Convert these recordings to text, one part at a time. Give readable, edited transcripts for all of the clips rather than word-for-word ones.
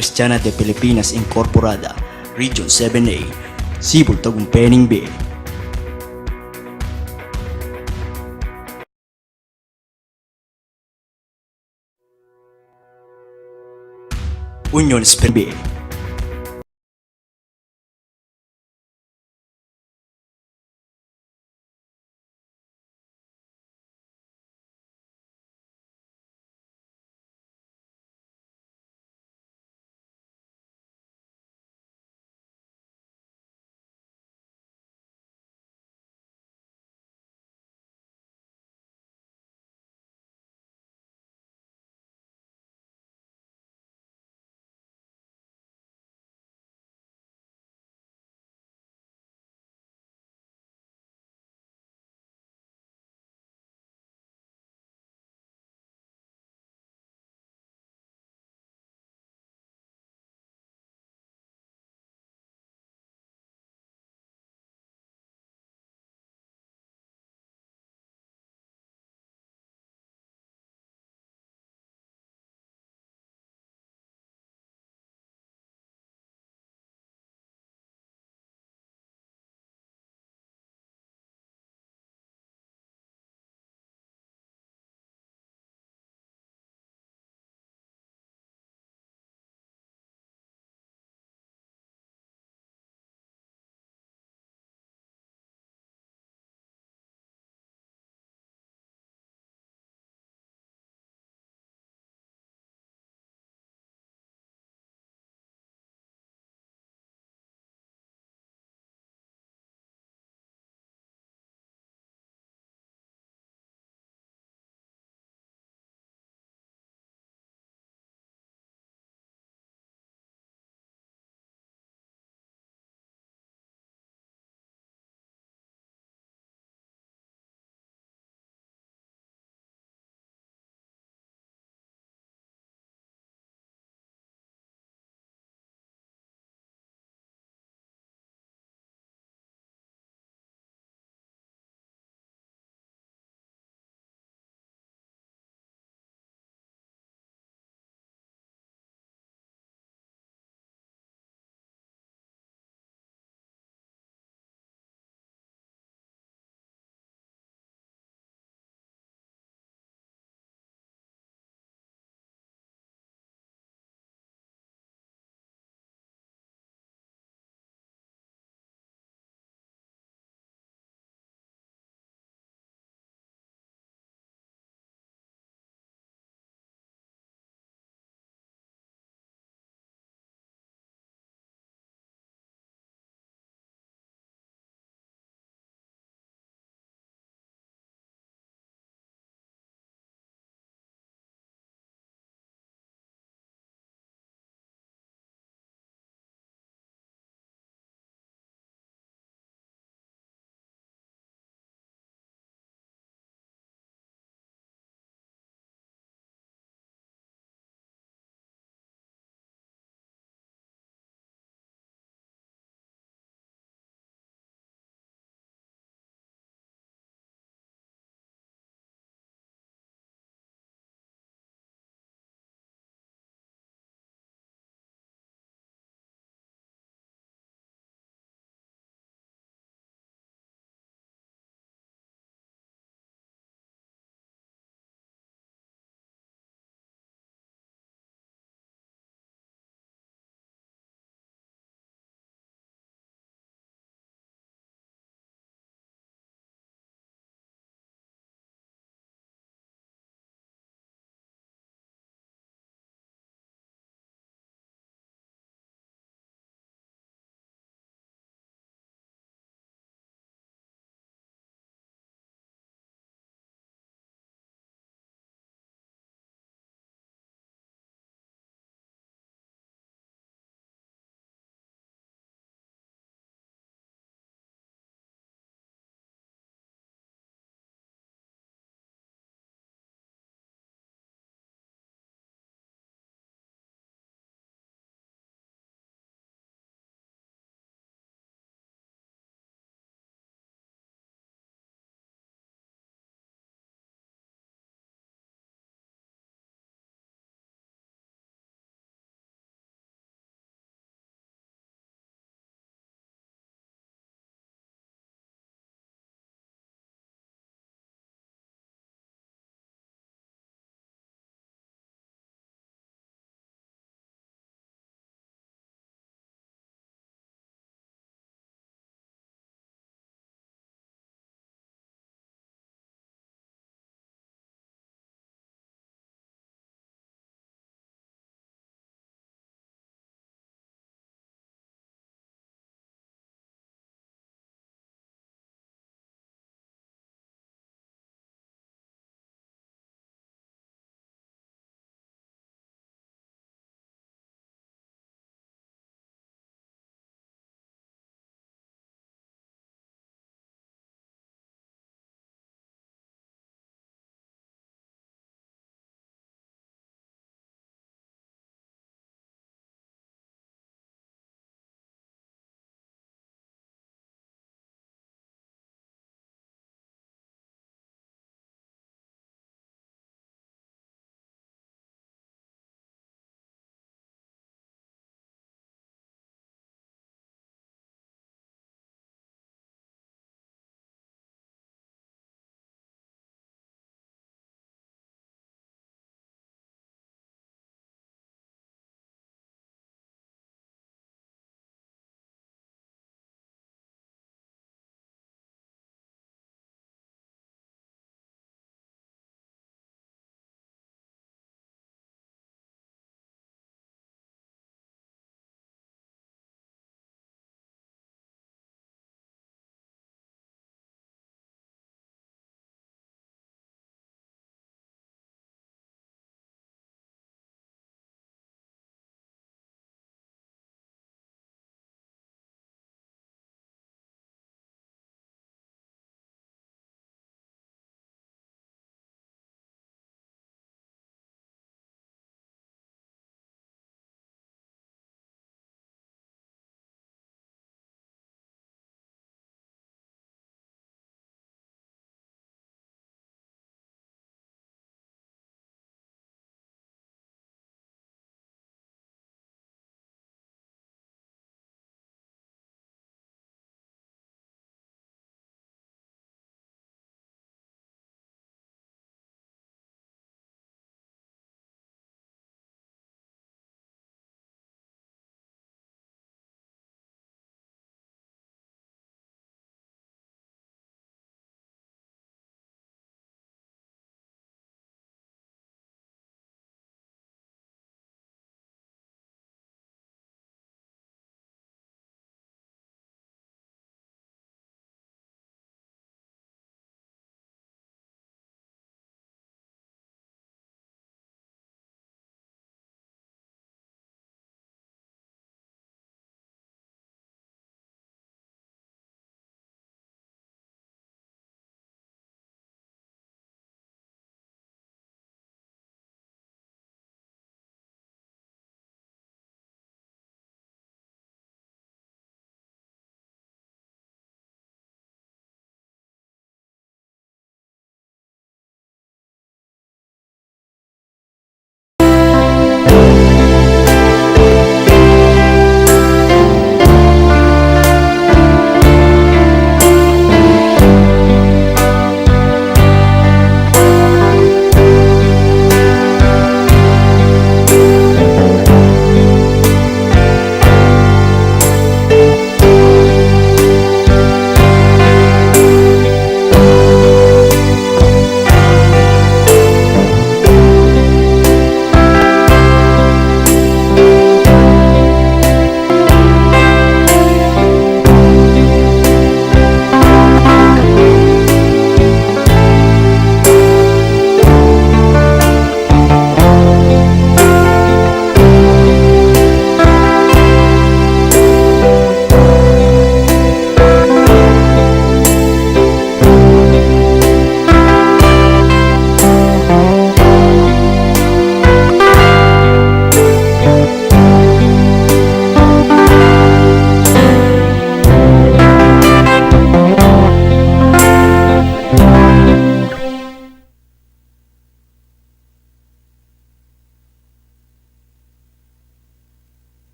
Cristiana de Pilipinas Incorporada, Region 7A, Sibol Tagumpeni B. Union Sper B.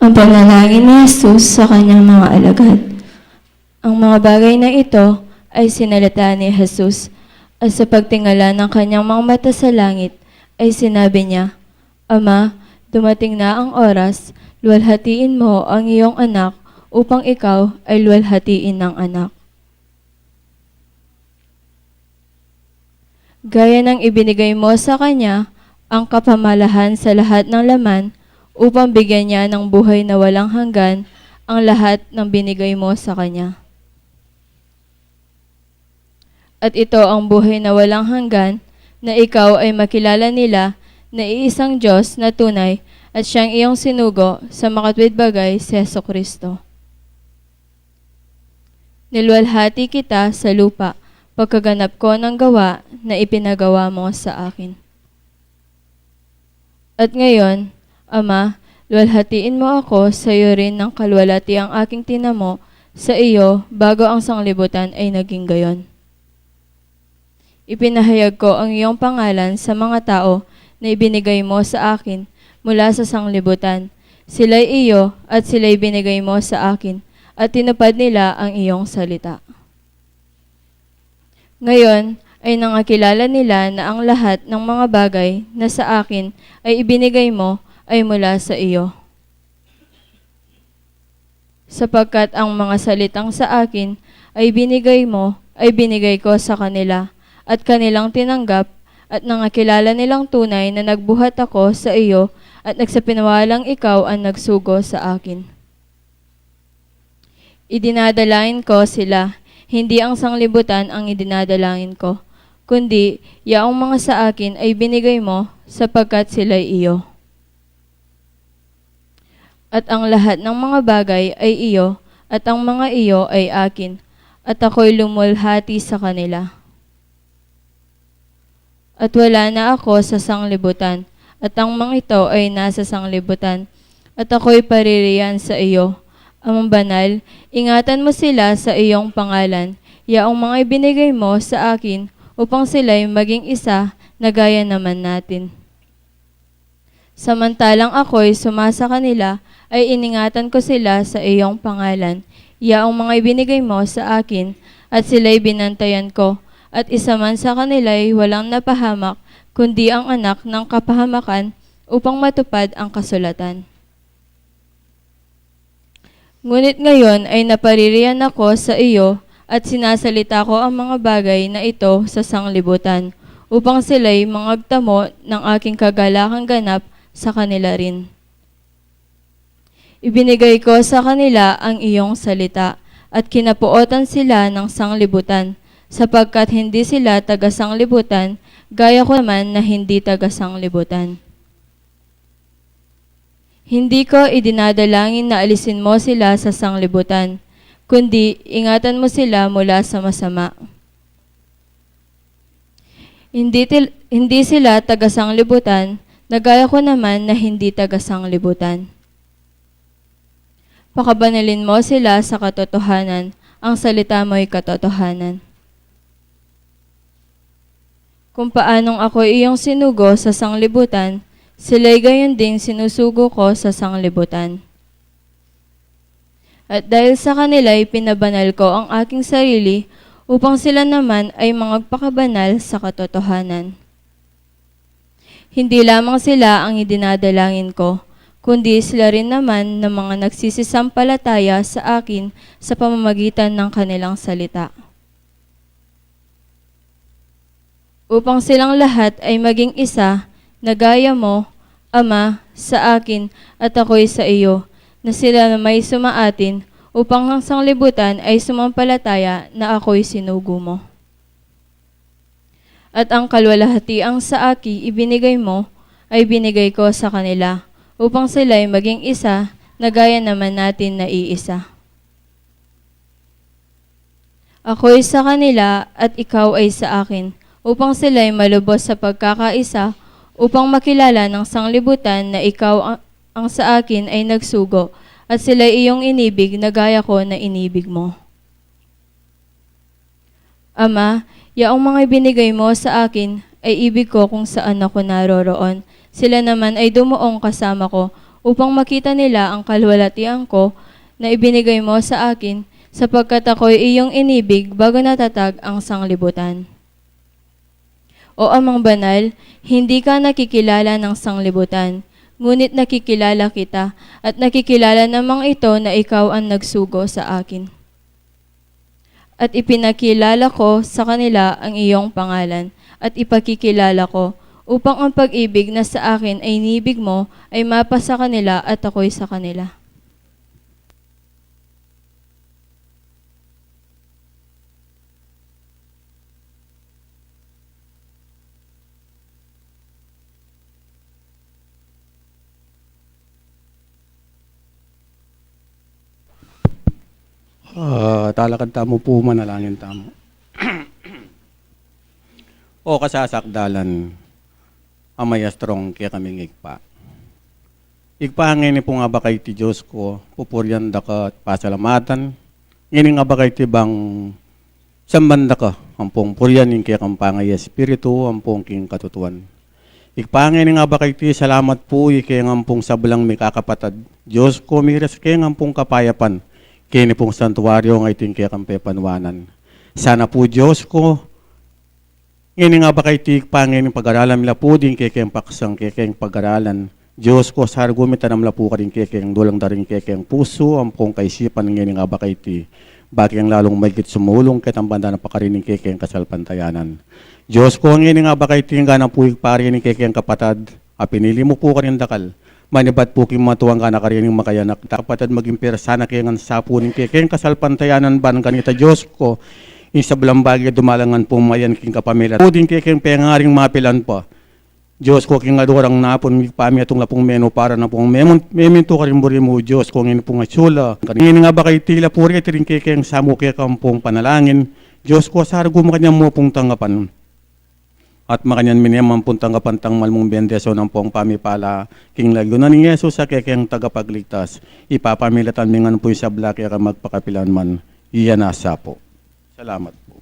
Ang panalangin ni Jesus sa kanyang mga alagad. Ang mga bagay na ito ay sinalita ni Jesus at sa pagtingala ng kanyang mga mata sa langit ay sinabi niya, Ama, dumating na ang oras, luwalhatiin mo ang iyong anak upang ikaw ay luwalhatiin ng anak. Gaya ng ibinigay mo sa kanya ang kapamalahan sa lahat ng laman upang bigyan niya ng buhay na walang hanggan ang lahat ng binigay mo sa kanya. At ito ang buhay na walang hanggan, na ikaw ay makilala nila na iisang Diyos na tunay at siyang iyong sinugo sa makatwid bagay si Jesucristo. Niluwalhati kita sa lupa pagkaganap ko ng gawa na ipinagawa mo sa akin. At ngayon, Ama, luwalhatiin mo ako sa iyo rin ng kalwalati ang aking tinamo sa iyo bago ang sanglibutan ay naging gayon. Ipinahayag ko ang iyong pangalan sa mga tao na ibinigay mo sa akin mula sa sanglibutan. Sila'y iyo at sila'y binigay mo sa akin at tinupad nila ang iyong salita. Ngayon ay nangakilala nila na ang lahat ng mga bagay na sa akin ay ibinigay mo ay mula sa iyo. Sapagkat ang mga salitang sa akin ay binigay mo, ay binigay ko sa kanila, at kanilang tinanggap, at nangakilala nilang tunay na nagbuhat ako sa iyo, at nagsapinawalang ikaw ang nagsugo sa akin. Idinadalain ko sila, hindi ang sanglibutan ang idinadalain ko, kundi yaong mga sa akin ay binigay mo, sapagkat sila'y iyo. At ang lahat ng mga bagay ay iyo, at ang mga iyo ay akin, at ako'y lumulhati sa kanila. At wala na ako sa sanglibutan, at ang mga ito ay nasa sanglibutan, at ako'y paririyan sa iyo. Amang banal, ingatan mo sila sa iyong pangalan, yaong mga ibinigay mo sa akin, upang sila'y maging isa na gaya naman natin. Samantalang ako'y sumasa kanila, ay iningatan ko sila sa iyong pangalan, yaong mga ibinigay mo sa akin, at sila'y binantayan ko, at isa man sa kanila'y walang napahamak, kundi ang anak ng kapahamakan, upang matupad ang kasulatan. Ngunit ngayon ay napaririyan ako sa iyo, at sinasalita ko ang mga bagay na ito sa sanglibutan, upang sila'y mangagtamo ng aking kagalakang ganap sa kanila rin. Ibinigay ko sa kanila ang iyong salita, at kinapuotan sila ng sanglibutan, sapagkat hindi sila taga-sanglibutan, gaya ko naman na hindi taga-sanglibutan. Hindi ko idinadalangin na alisin mo sila sa sanglibutan, kundi ingatan mo sila mula sa masama. Hindi sila taga-sanglibutan, na gaya ko naman na hindi taga-sanglibutan. Pakabanalin mo sila sa katotohanan, ang salita mo'y katotohanan. Kung paanong ako iyong sinugo sa sanglibutan, sila'y gayon din sinusugo ko sa sanglibutan. At dahil sa kanila'y pinabanal ko ang aking sarili, upang sila naman ay mangagpakabanal sa katotohanan. Hindi lamang sila ang idinadalangin ko, kundi sila rin naman ng mga nagsisisampalataya sa akin sa pamamagitan ng kanilang salita. Upang silang lahat ay maging isa, na gaya mo, Ama, sa akin at ako'y sa iyo, na sila na may sumaatin, upang ang sanglibutan ay sumampalataya na ako'y sinugo mo. At ang kalwalhatiang sa akin ibinigay mo, ay binigay ko sa kanila, upang sila'y maging isa, na gaya naman natin na iisa. Ako'y sa kanila at ikaw ay sa akin, upang sila'y malubos sa pagkakaisa, upang makilala ng sanglibutan na ikaw ang sa akin ay nagsugo, at sila'y iyong inibig na gaya ko na inibig mo. Ama, yaong mga ibinigay mo sa akin ay ibig ko kung saan ako naroroon. Sila naman ay dumuong kasama ko upang makita nila ang kalwalatian ko na ibinigay mo sa akin, sapagkat ako'y iyong inibig bago natatag ang sanglibutan. O Amang Banal, hindi ka nakikilala ng sanglibutan, ngunit nakikilala kita, at nakikilala namang ito na ikaw ang nagsugo sa akin. At ipinakilala ko sa kanila ang iyong pangalan, at ipakikilala ko, upang ang pag-ibig na sa akin ay nibig mo ay mapa sa kanila at ako'y sa kanila. Talakad tamo po, manalangin tamo. O kasasakdalan, amay astrong kaya kaming igpa. Igpa ngayon po nga ba kay ti Diyos ko, pupuryan da ka at pasalamatan. Ngayon nga ba kay ti bang sambanda ka, ampong puryan yung kaya kang pangay espiritu, ampong king katutuan. Igpa ngayon nga ba kay ti salamat po, kaya ampong sablang may kakapatad. Diyos ko, miras kaya ampong kapayapan. Kini pong santuaryo ng iting kaya kampepanwanan. Sana po Diyos ko, ngayon nga ba kay tik pangin pag-aralan nila po din kayang paksang kayang pag-aralan. Diyos ko, sa argumenta namla po ka rin kayang dulang daring kayang puso, ang pong kaisipan ngayon nga ba kay ti, bakit lalong magigit sumulong kahit ang banda na pakarining kayang kasalpantayanan. Diyos ko, ngayon nga ba kay ti, nga na po parining kayang kapatad, pinili mo po ka rin dakal. Manibat po kim matuwang ka na karining makayanak. Kapatid maging sana kaya nga sapunin kaya kasalpantayanan ba ng kanita Diyos ko. Isa blambagi dumalangan po mayan king kapamilya. Po din kaya pengaring mapilan pa. Diyos ko king adorang napon pami atong lapong meno para na pong meminto ka rin mo Diyos ko ngayon pong asyula. Ngayon nga ba kay tila po rin kaya samu kaya kampong panalangin. Diyos ko sa argum kanya mo pong tanggapan. At makanyan minimum puntang kapantang malmong bendeso ng pong pamipala king lagyo na ni Jesus sa kekeng tagapagligtas. Ipapamilatan mingan po sa blaki ka magpakapilan man. Iyan nasa po. Salamat po.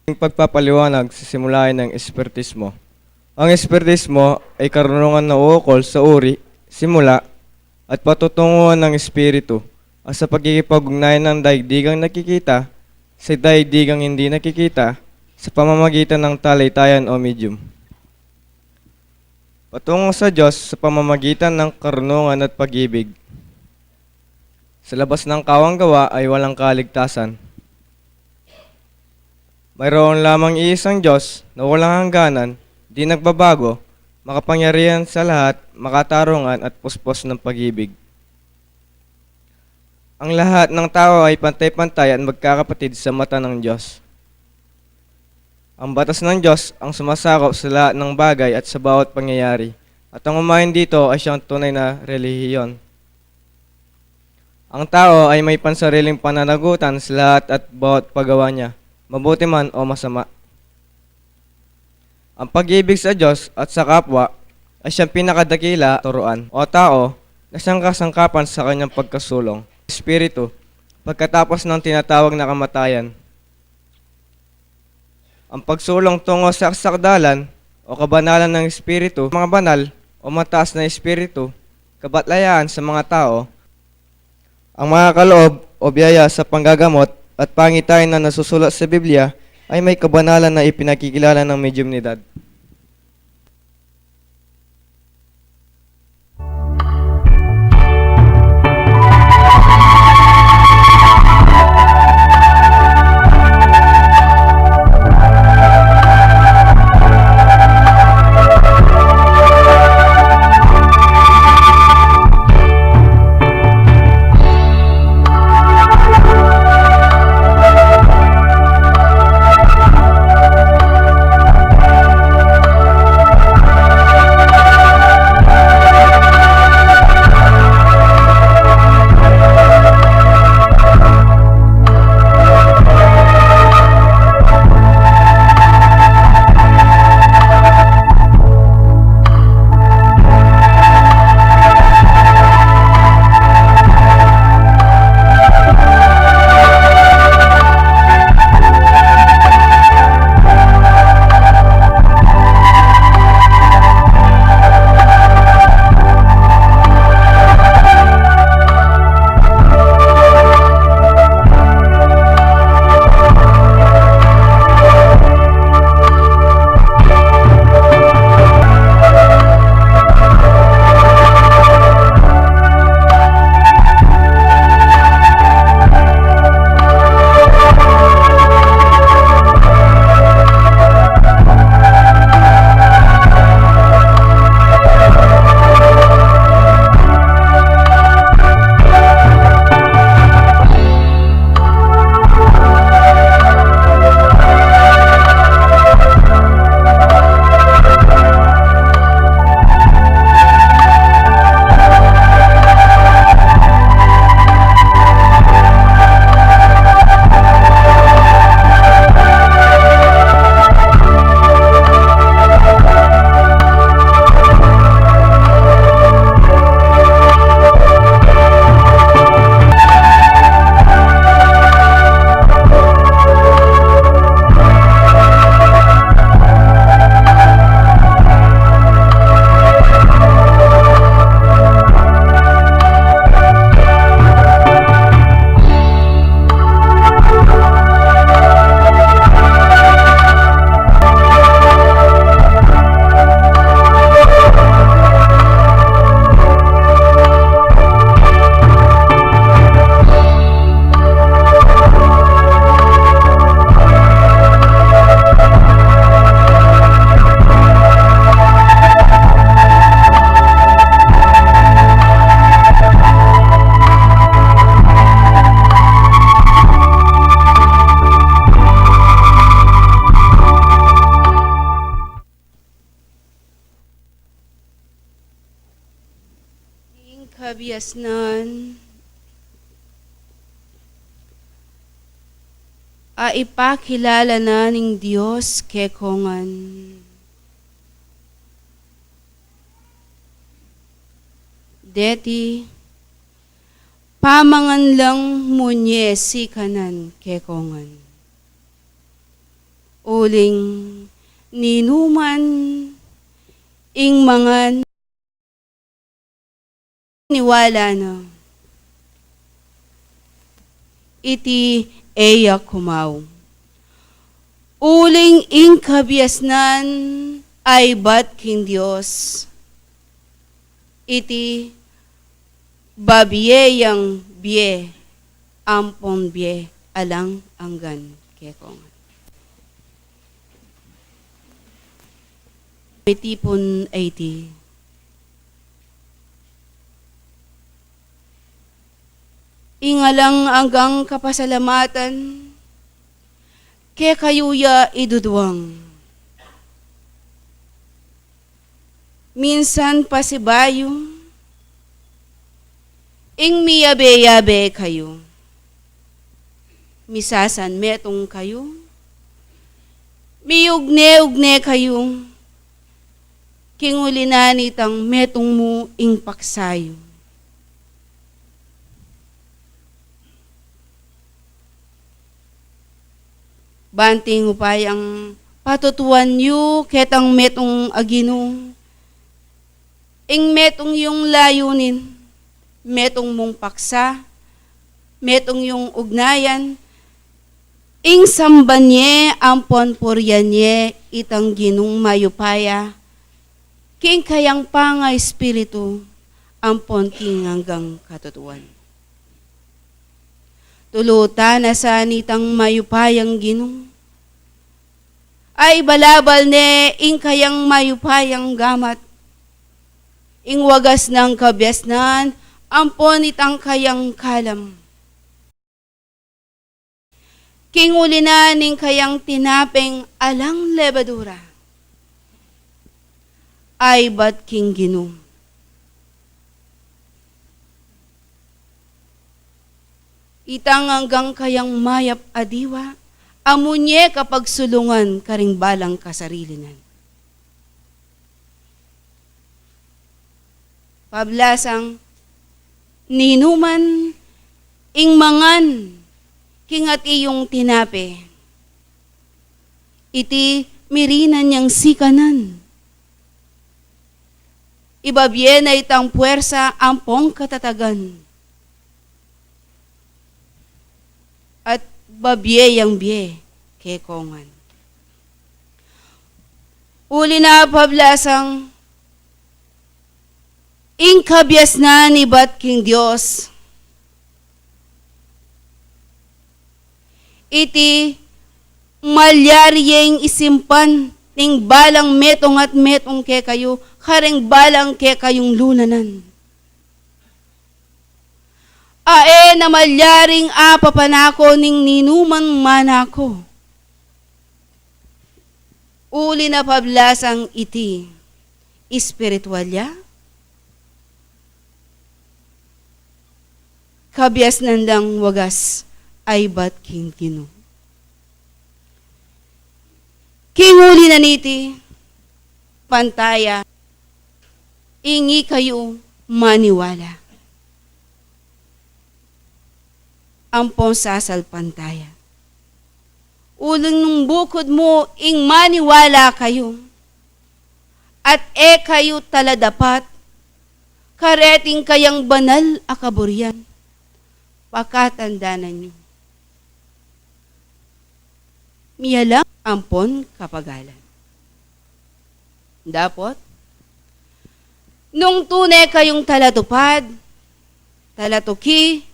Ang pagpapaliwanag sa simulain ng espiritismo. Ang espiritismo ay karunungan na uukol sa uri, simula, at patutunguhan ng espiritu at sa pagkikipag-ugnayan ng daigdigang nakikita sa daigdigang hindi nakikita sa pamamagitan ng talaytayan o medium. Patungo sa Diyos sa pamamagitan ng karunungan at pag-ibig. Sa labas ng kawang gawa ay walang kaligtasan. Mayroon lamang iisang Diyos na walang hangganan, di nagbabago, makapangyarihan sa lahat, makatarungan at puspos ng pag-ibig. Ang lahat ng tao ay pantay-pantay at magkakapatid sa mata ng Diyos. Ang batas ng Diyos ang sumasakop sa lahat ng bagay at sa bawat pangyayari, at ang umayon dito ay siyang tunay na relihiyon. Ang tao ay may pansariling pananagutan sa lahat at bawat paggawa niya, mabuti man o masama. Ang pag-ibig sa Diyos at sa kapwa ay siyang pinakadakila turuan o tao na siyang kasangkapan sa kanyang pagkasulong, espiritu, pagkatapos ng tinatawag na kamatayan. Ang pagsulong tungo sa sakdalan o kabanalan ng espiritu, mga banal o mataas na espiritu, kabatlayaan sa mga tao, ang mga kaloob o biyaya sa panggagamot at pangitain na nasusulat sa Biblia ay may kabanalan na ipinakikilala ng mediumnidad. Kabiasnan ipakilala na ning Diyos kekongan. Deti pamangan lang munye si kanan kekongan. uling ninuman ing mga niwala na. Iti eya kumaw. Uling ing kabiasnan ay bat king Diyos. Iti babiye yang biye, ampon biye, alang anggan kekong. Mitipon ay ti. Ingalang anggang kapasalamatan, ke kayuya idudwang. Minsan pasibayo, ing miyabe-yabe kayo. Misasan metong kayo, miyugne-ugne kayo, kingulinanitang metong mo ing paksayo. Banting upayang patutuan yu ketang metong aginong, ing metong yung layunin, metong mong paksa, metong yung ugnayan, ing sambanye ampon puryanye itang ginong mayupaya, king kayang panga espiritu, ampon king hanggang katutuan. Tulutan na sa nitang mayupayang ginong, ay balabal ne ing kayang mayupayang gamat, ing wagas ng kabyasnan, ampon itang kayang kalam. King ulinan ning kayang tinapeng alang lebadura, ay bat king ginong. Itang hanggang kayang mayap adiwa, amunye kapag sulungan karing balang kasarilinan. Pablasang ninuman ing mangan kingat iyong tinape. Iti mirinan niyang sikanan. Ibabye na itang puwersa ampong katatagan. At babye yang biye kekongan. Uli na pablasang ing kabyasnan ni bat king Diyos. Iti malyaryeng isimpan ning balang metong at metong ke kayo, kareng balang ke kayong lunanan. Ae na malyaring apapanako ning ninuman manako. Uli na pablasang iti, espiritualya, kabyas nandang wagas ay bat king Ginoo. Kinguli na niti, pantaya, ingi kayo maniwala. Ampong sasal pantaya. Ulang nung bukod mo, ing maniwala kayo. At kayo taladapat, kareting kayang banal akaburyan. Pakatandanan nyo. Miyalang ampon kapagalan. Dapot, nung tunay kayong talatupad, talatuki,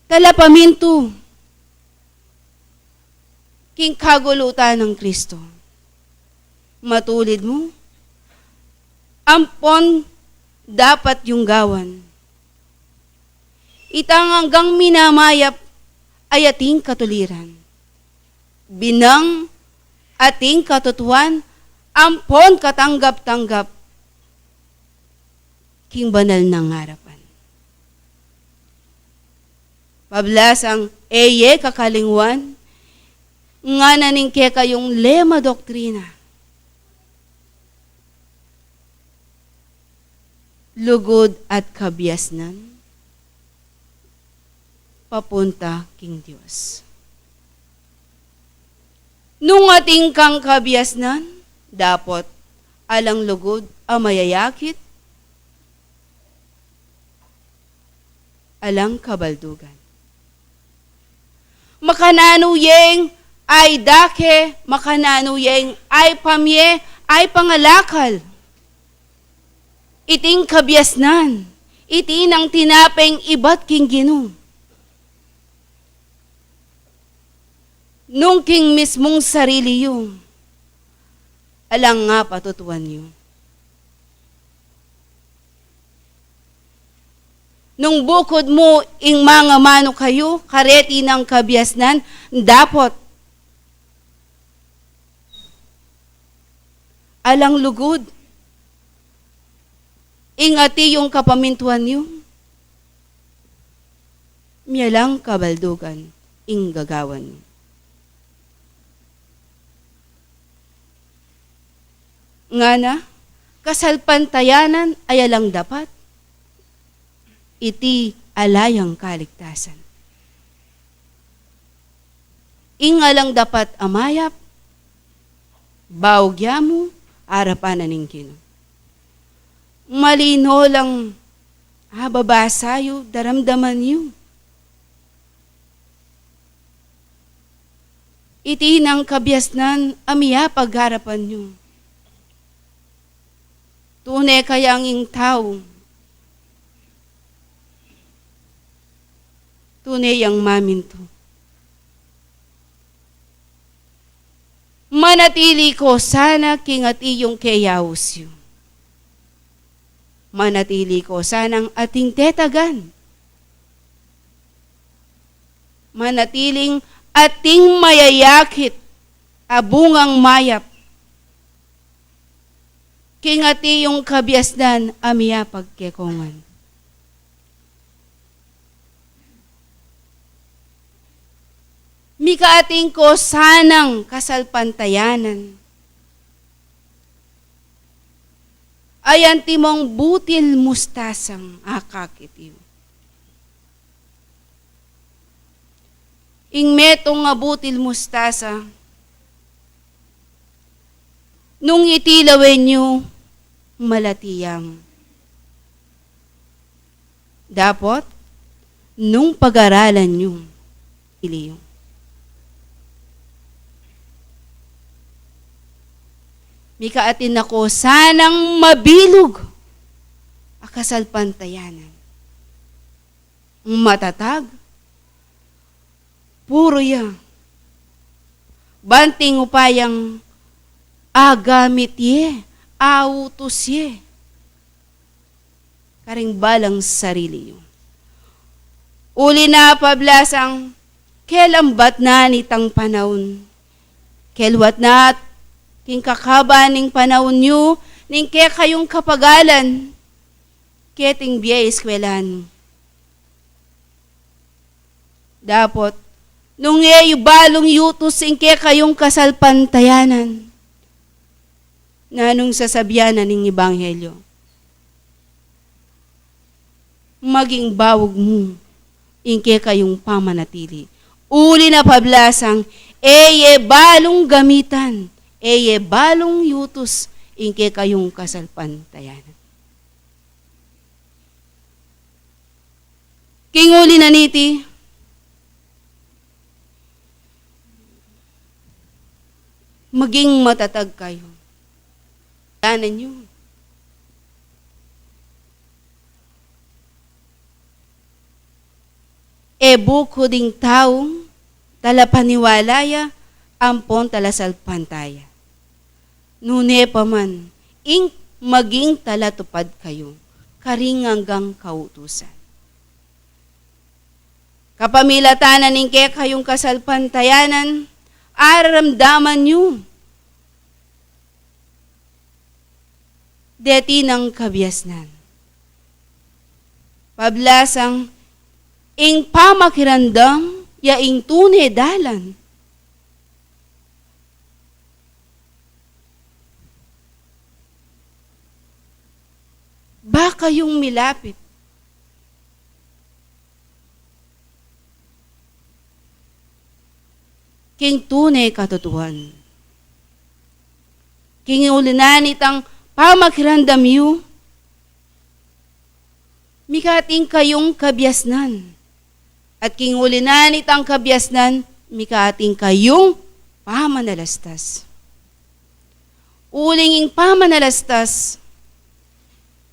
talapaminto, king kagulutan ng Kristo. Matulid mo, ampon dapat yung gawan. Itang hanggang minamayap ay ating katuliran. Binang ating katutuan, ampon katanggap-tanggap, king banal ng harapan. Pablasang kakalingwan, nga naning ke kayong lema doktrina. Lugod at kabyasnan, papunta king Diyos. Nung ating kang kabiasnan, dapat alang lugod ang mayayakit, alang kabaldugan. Makananuyeng ay dake, makananuyeng ay pamye, ay pangalakal. Iting kabiasnan, iti nang tinapeng ibat king Ginoo. Nung king mismong sarili yung, alang nga patutuan yung. Nung bukod mo ing mga mano kayo, kareti ng kabiasnan, dapat alang lugod. Ingati yung kapamintuan niyo. Miyalang kabaldugan, ing gagawan niyo. Nga na, kasalpantayanan ay alang dapat. Iti alayang kaligtasan. Ingalang dapat amayap, baogya mo, arapan na ningkin. Malino lang babasayo, daramdaman niyo. Iti nang kabiasnan, amiya pagharapan niyo. Tunay kayang ing tao, tunay ang maminto. Manatili ko sana kingati yung kayawos yun. Manatili ko sanang ating tetagan. Manatiling ating mayayakit, abungang mayap. Kingati yung kabiasdan, amiya pagkekongan. Mikaating ko sanang kasalpantayanan. Ayan timong butil mustasang akakitiw. Ing metong nga butil mustasa, nung itilawin nyo, malatiyang. Dapat, nung pag-aralan nyo, iliyong. Mikaatin ako, sanang mabilog akasalpantayanan. Matatag, puro yan. Banting upayang agamit ye, autos ye. Karing balang sarili yun. Uli na pablasang, kelambat na nitang panahon. Kelwat na king kakaba ning panahon nyo, ning ke kayong kapagalan, keting biya eskwelahan. Dapat, nung balong yutos ing ke kayong kasalpantayanan, na nung sasabyanan ng Ebanghelyo, maging bawog mo, inke kayong pamanatili. Uli na pablasang, balong gamitan, balong yutos, inke kayong kasalpantayanan. Kinguli na niti, maging matatag kayo. Tanan nyo. Buko ding taong talapaniwalaya ampon talasal pantaya. Nune pa man, ing maging talatupad kayo, karing hanggang kautusan. Kapamilatanan ning kaya kayong kasalpantayanan, aramdaman nyo. Deti ng kabiasnan. Pablasang, ing pamakirandam, ya ing tunay dalan. Baka yung milapit. king tunay katotohan. King ulinan itang pamakiramdam yu, mikating kayong kabyasnan. At king ulinan itang kabyasnan, mikating kayong pamanalastas. Ulinging pamanalastas,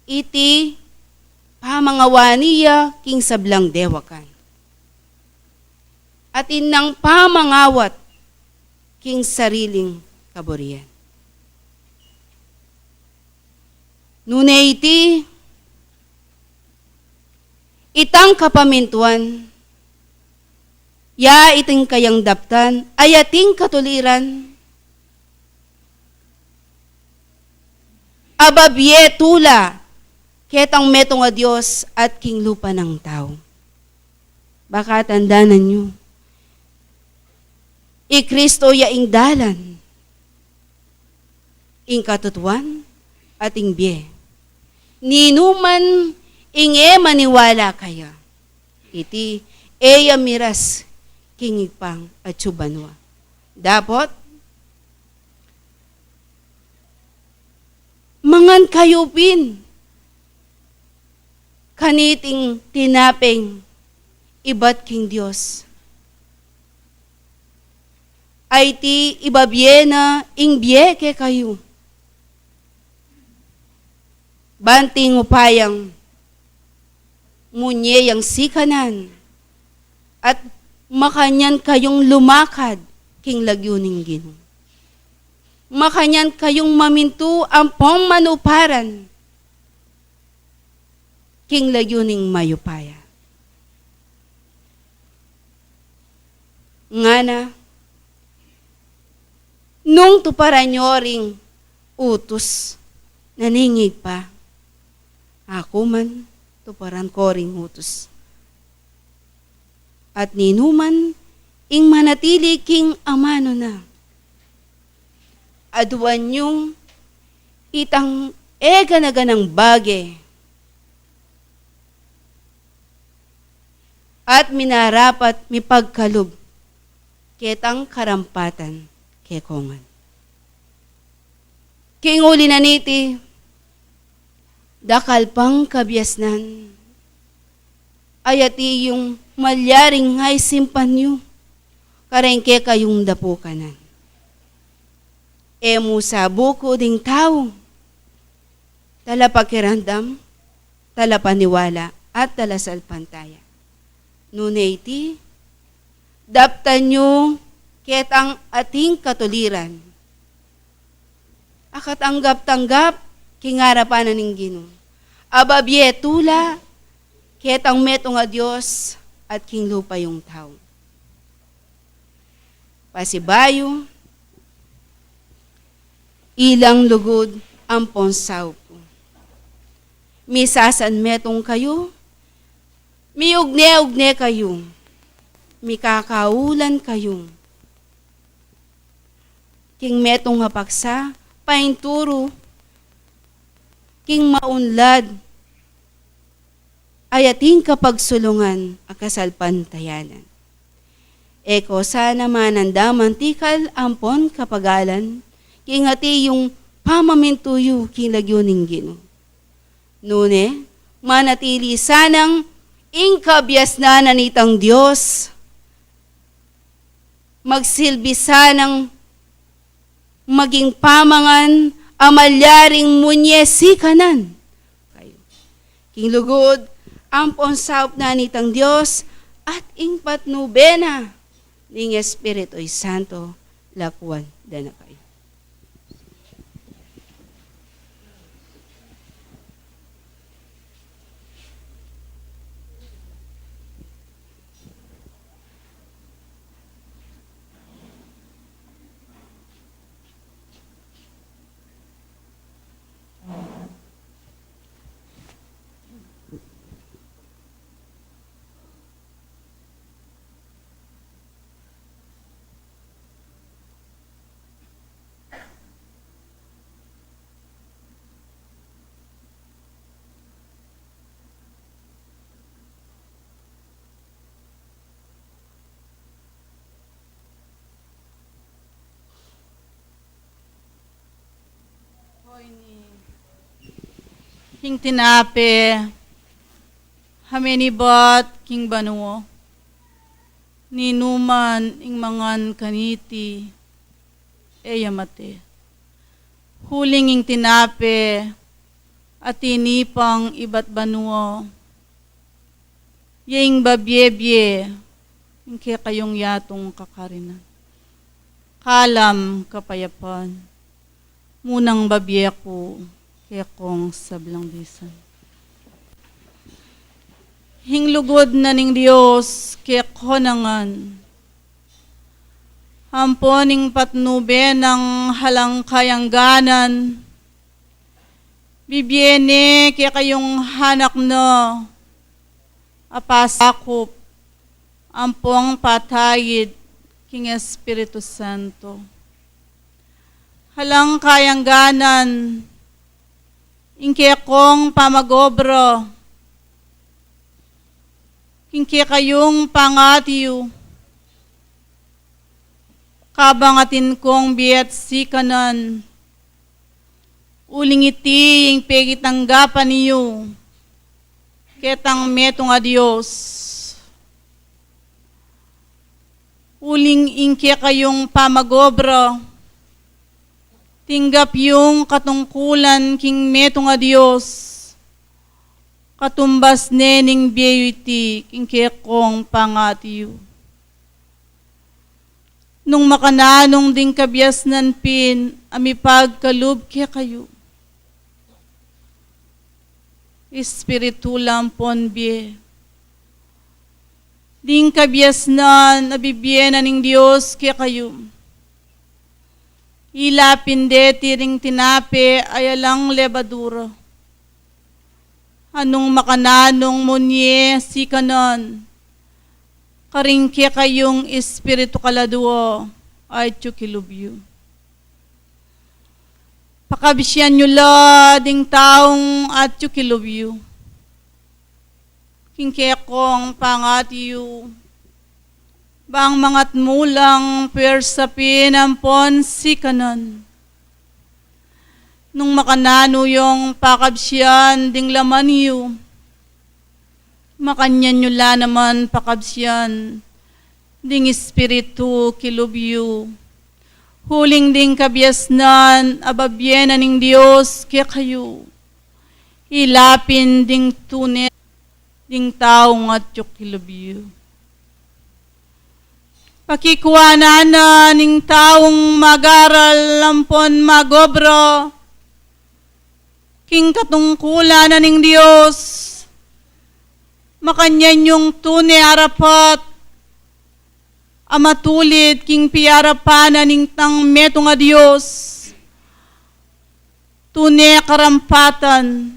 iti pamangawaniya king sablang dewakan. At inang pamangawat king sariling kaburian. Nunay iti itang kapamintuan, ya iting kayang daptan, ayating katuliran, ababye tula, ketang metong a Diyos at king lupa ng tao. Baka tandanan nyo, Kristo yaing dalan, ing katutuan at ing biye. Ninuman inge maniwala kaya, iti eya miras kingipang at subanwa. Dapat, mangan kayupin, kaniting tinapeng ibat king Diyos. Ay ti ibabye na ingbiye ke kayo. Banting upayang munye yang sikanan at makanyan kayong lumakad king lagyuning Ginoo. Makanyan kayong mamintu ang manuparan king lagyuning mayupaya. Ngana, nung tuparan nyo ring utos, naningig pa. Ako man, tuparan ko ring utos. At ninuman, ing manatili king amano na. Aduan yung itang eganaganang bage. At minarapat mipagkalub ketang karampatan kekongan. King uli na niti, dakal pang kabyasnan, ayati yung malyaring ngay simpanyo, karengke kayong dapukanan. Emu sa buko ding tao, tala pakirandam, tala paniwala, at tala salpantaya. Nunay ti, daptan nyo ketang ating katuliran. Akatanggap-tanggap, kingarapan na ning Ginoo. Ababye tula, ketang metong a Diyos at king lupa yung tao. Pasibayo, ilang lugod ang ponsaw ko. Misasan metong kayo, miugne-ugne kayo, mikakaulan kayo. King metong hapaksa, painturo, king maunlad, ayating kapagsulungan akasalpantayanan. Eko sana manandaman tikal ampon kapagalan, king ati yung pamamintuyo king lagyuning Ginoo. Nune, manatili sanang ingkabyas na nanitang Diyos, magsilbi sanang maging pamangan amalyaring munyesi kanan. Kayo. King lugod, ampon saup na nitang Diyos, at ing patnubena ning Espirito'y Santo, lakwan dana kayo. king tinape, hamenibat king banuo, ninuman ing mangan kaniti, eyamate. Huling ing tinape, at tinipang ibat banuo, yaing babyebye, ing kaya kayong yatong kakarinan. Kalam kapayapan, munang babye ko, kaya kong sablang bisan. Hinglugod na ning Diyos, kaya konangan, hamponing patnube ng halang kayangganan, bibyene kaya kayong hanak no, apasakop, ampong patayid, king Espiritu Santo. Halang kayangganan, ingke kong pamagobro, ingke kayong pangatiyo, kabangatin kong biyat sikanan, uling iti yung pegitanggapan niyo, ketang metong adios. Uling ingke kayong pamagobra, tinggap yung katungkulan king metong adios, katumbas nening beauty ingke kong pangatiyo. Nung makananong ding kabyas nan pin, amipag kalub kaya kayo. Espiritu lampon bie. Ding kabyas nan, abibye na ning Diyos kaya kayo. Ilapin de tiring tinape, ayalang lebadura. Anong makananong munye si kanon, karing kaya kayong espiritu kaladuo, ay chukilubyo. Pakabisyan nyo la ding taong at chukilubyo. Kingke kong pangatiyo, bang mangat mulang persapin ampon si kanon. Nung makanano yung pakabsyan ding laman yu, makanyan nyo la naman pakabsyan ding espiritu kilubyo. Huling ding kabyasnan, ababyenan ning Diyos kaya kayo. Ilapin ding tunay, ding taong at yung kilubyo. Pakikuanan na ning taong magaral lampon magobro, king katungkulan na ning Diyos, makanyan yung tunay arapat, amatulid king piarapanan ning tang metong a Diyos, tunay karampatan,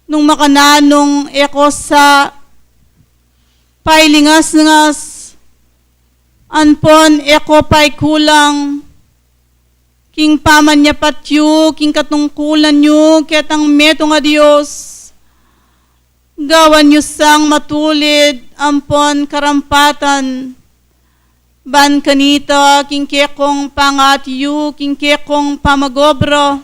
nung makananong eko sa pailingas-ngas, anpon eko pay kulang, king paman patyu, king katungkulan nyo, ketang metong a Diyos, gawan nyo sang matulid, ampon karampatan, ban kanita, king kekong pangatyu, king kekong pamagobro,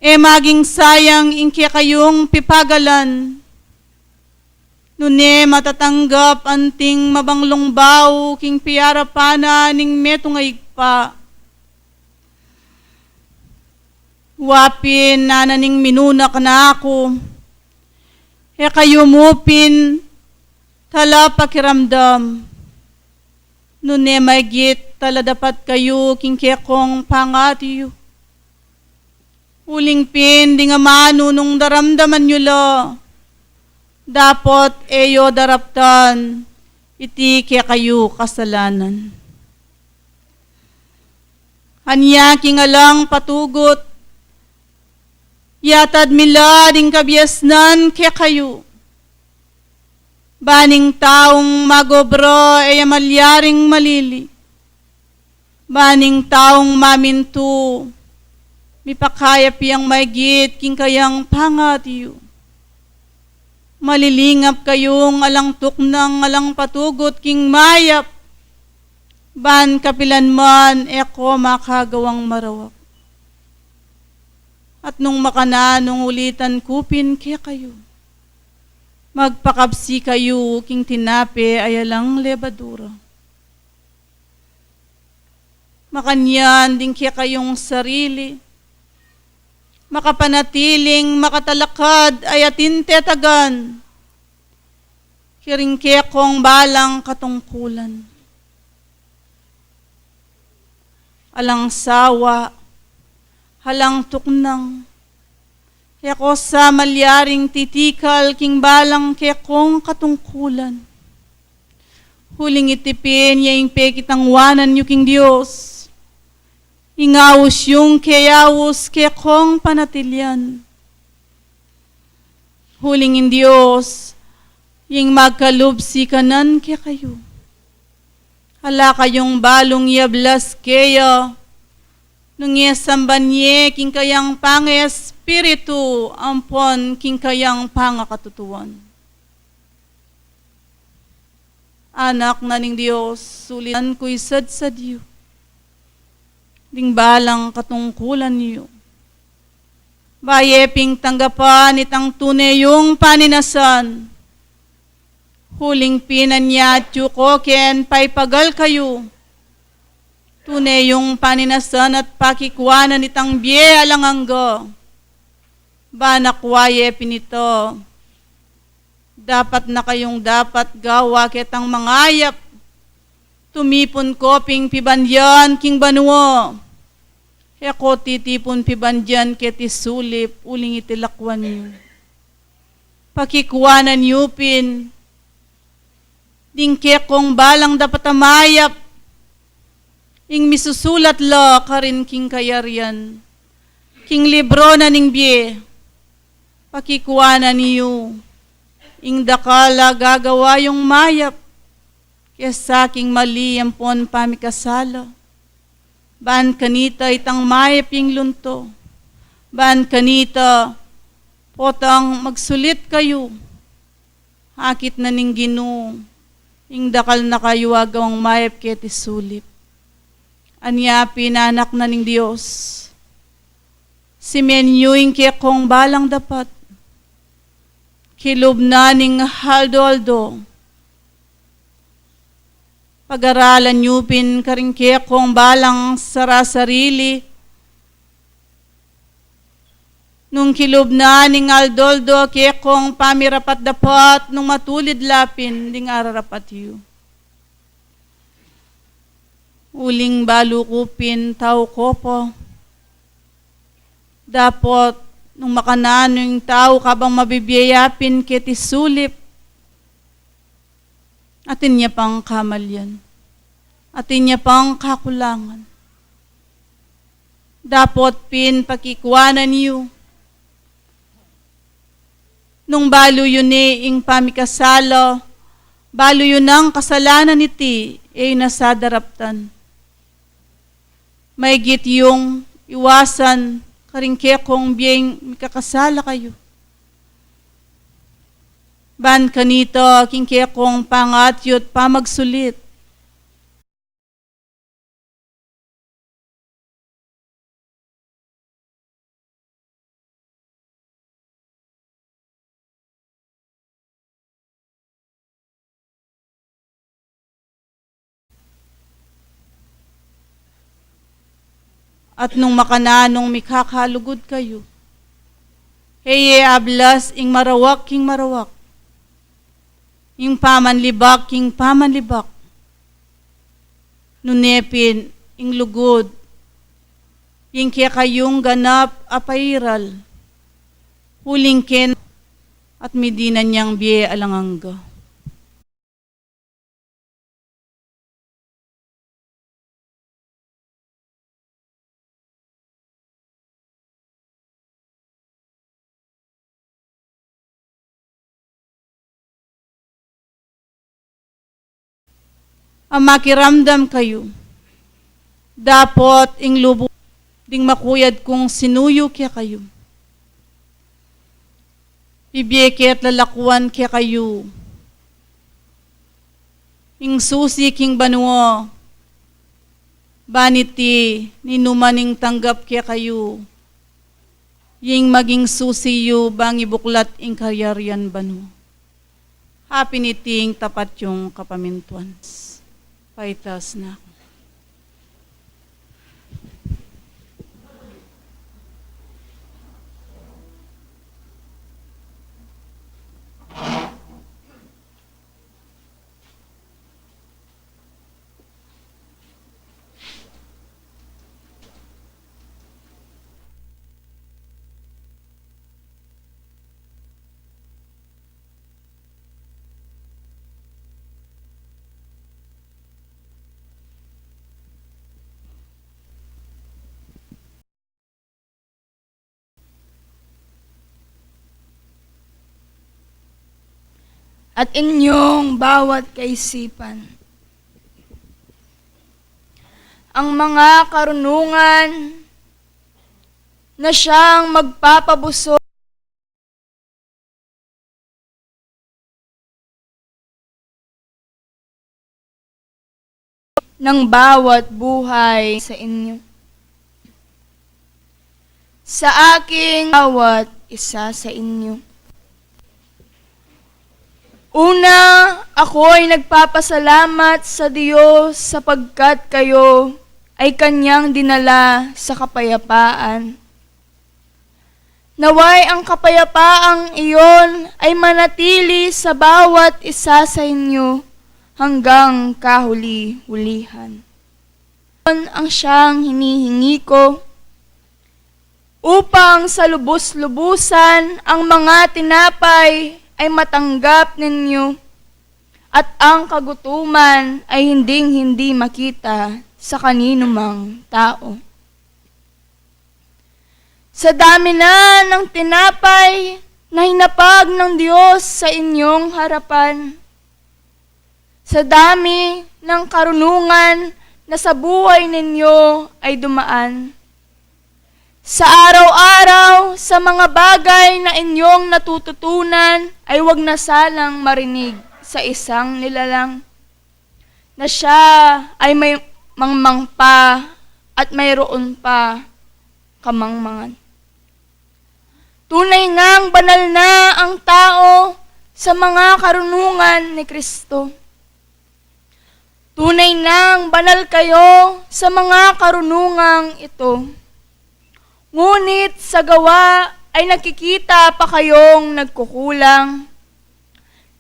maging sayang ingke kayong pipagalan, nune matatanggap anting mabanglongbaw, king piarapana ning metong aigpa. Wapin nananing minunak na ako, kayo mupin, tala pakiramdam. Nune may git, tala dapat kayo, king kekong pangatiyo. Uling pin, di nga mano nung daramdaman nyo la. Dapat eyo daraptan, iti kaya kayo kasalanan. Hanya kingalang patugot, yatad mila ding kabyasnan kaya kayo. Baning taong magobro ay malyaring malili. Baning taong mamintu, mipakaya piyang maygit king kayang pangatiyo. Malilingap kayong alang tuknang alang patugot king mayap. Ban kapilan man eko makagawang marawak. At At nung makana, nung ulitan kupin kaya kayo. Magpakapsi kayo, king tinape ay alang lebadura. Makanyan din kaya kayong sarili. Makapanatiling, makatalakad ay atin tetagan. Kiring kaya kong balang katungkulan. Alang sawa, halang tuknang, kaya ko sa malyaring titikal king balang kaya kong katungkulan. Huling itipin yung pekitang wanan yung king Diyos. Ingawos yung kayawos kaya kong panatilyan. Huling in Diyos, yung magkalubsi kanan kaya kayo. Hala kayong balong yablas kaya, nung yesambanye king kayang panga espiritu ampon king kayang panga katutuan. Anak na ning Diyos, sulitan ko'y sad sa Diyo. Ding balang katungkulan niyo. Bayeping tanggapan itang tunay yung paninasan. Huling pinanya tiyuko ken paipagal kayo. Tunay yung paninasan at pakikwanan itang biye alanganggo. Banakwaye pinito. Dapat na kayong dapat gawa kitang mangayap. Tumipon ko ping pibandyan king banuo. Eko titipon pibandyan keti sulip uling itilakwan niyo. Pakikwanan niyo pin. Dingke kong balang dapat amayap. Ing misusulat lo karin king kayarian. King libro na ning biye. Pakikuana niyo. Ing dakala gagawa yung mayap. Kesa king mali ang pon pamikasala. Ban kanita itang mayap yung lunto. Ban kanita potang magsulit kayo. Hakit na ning Ginoo. Ing dakal na kayo agawang mayap keti sulip. Anya pinanak na ning Diyos. Si menyuing kaya kong balang dapat. Kilob na ning haldo-aldo. Pag-aralan niyo pin karing kaya kong balang sarasarili. Nung kilob na ning aldoldo kaya kong pamirapat dapat nung matulid lapin ding ararapat yu. Uling balukupin tao ko po. Dapat nung makanano yung tao kabang mabibiyayapin kiti sulip. Atin niya pang kamalyan. Atin niya pang kakulangan. Dapat pin pakikwanan niyo. Nung balo yun ing pamikasalo, balo yun ang kasalanan iti, nasadaraptan. May git yung iwasan, karing kaya kong biyeng mikakasala kayo. Ban kanito, king kaya kong pangatyot pamagsulit. At nung makananong mikakalugod kayo, heye ablas ing marawak king marawak, ing pamanlibak king pamanlibak, nunepin ing lugod, ing kaya kayong ganap apairal, huling ken at midinan niyang biye alangangga. Ang makiramdam kayo. Dapat ing lubo ding makuyad kung sinuyo kaya kayo. Bibiyeke at lalakuan kaya kayo. Ing susi king banuo. Baniti ninumaning tanggap kaya kayo. Ying maging susiyo bangi buklat ing karyaryan banu. Happy niting tapat yung kapamintuan. Paitas na. At inyong bawat kaisipan ang mga karunungan na siyang magpapabusog ng bawat buhay sa inyo. Sa aking bawat isa sa inyo. Una, ako ay nagpapasalamat sa Diyos sapagkat kayo ay Kanyang dinala sa kapayapaan. Naway ang kapayapaang iyon ay manatili sa bawat isa sa inyo hanggang kahuli-hulihan. Ang siyang hinihingi ko upang sa lubos-lubusan ang mga tinapay ay matanggap ninyo at ang kagutuman ay hinding-hindi makita sa kanino mang tao. Sa dami na ng tinapay na hinapag ng Diyos sa inyong harapan, sa dami ng karunungan na sa buhay ninyo ay dumaan, sa araw-araw, sa mga bagay na inyong natututunan, ay wag na salang marinig sa isang nilalang na siya ay may mangmang pa at mayroon pa kamangmangan. Tunay ngang banal na ang tao sa mga karunungan ni Kristo. Tunay nang banal kayo sa mga karunungang ito. Ngunit sa gawa ay nakikita pa kayong nagkukulang.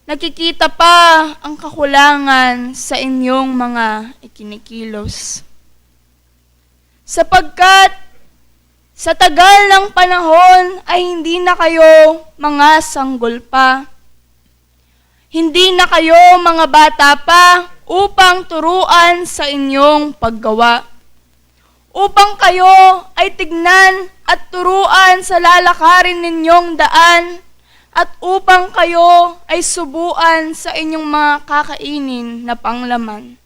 Nakikita pa ang kakulangan sa inyong mga ikinikilos. Sapagkat sa tagal ng panahon ay hindi na kayo mga sanggol pa. Hindi na kayo mga bata pa upang turuan sa inyong paggawa. Upang kayo ay tignan at turuan sa lalakarin ninyong daan at upang kayo ay subuan sa inyong mga kakainin na panglaman.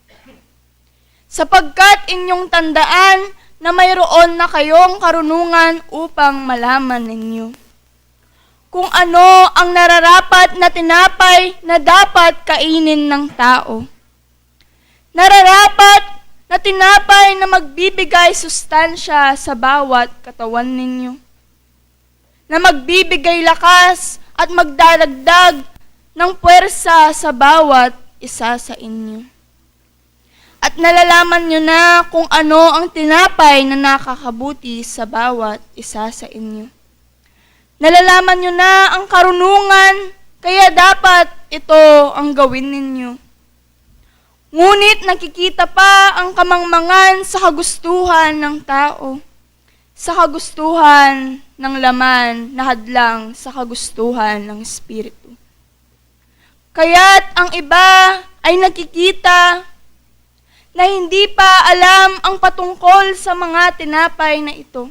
Sapagkat inyong tandaan na mayroon na kayong karunungan upang malaman ninyo kung ano ang nararapat na tinapay na dapat kainin ng tao. Nararapat na tinapay na magbibigay sustansya sa bawat katawan ninyo, na magbibigay lakas at magdaragdag ng puwersa sa bawat isa sa inyo. At nalalaman nyo na kung ano ang tinapay na nakakabuti sa bawat isa sa inyo. Nalalaman nyo na ang karunungan, kaya dapat ito ang gawin ninyo. Ngunit nakikita pa ang kamangmangan sa kagustuhan ng tao, sa kagustuhan ng laman na hadlang sa kagustuhan ng Espiritu. Kaya't ang iba ay nakikita na hindi pa alam ang patungkol sa mga tinapay na ito,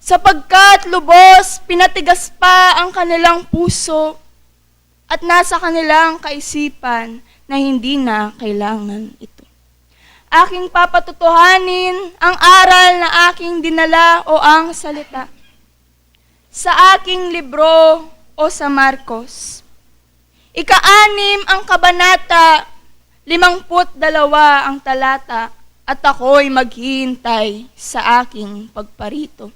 sapagkat lubos pinatigas pa ang kanilang puso at nasa kanilang kaisipan na hindi na kailangan ito. Aking papatutuhanin ang aral na aking dinala o ang salita sa aking libro o sa Marcos. 6 ang kabanata, 52 ang talata, at ako'y maghihintay sa aking pagparito.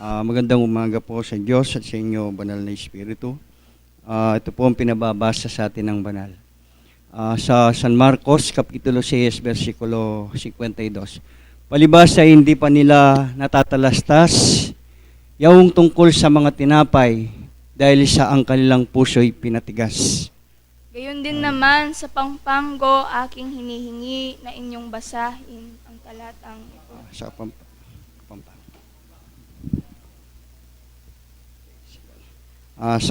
Magandang umaga po sa Diyos at sa inyo, Banal na Espiritu. Ito po ang pinababasa sa atin ng Banal. Sa San Marcos, Kapitulo 6, versikulo 52. Palibas ay hindi pa nila natatalastas yung tungkol sa mga tinapay dahil sa ang kanilang puso'y pinatigas. Gayon din naman sa pangpanggo aking hinihingi na inyong basahin ang talatang ito. Sa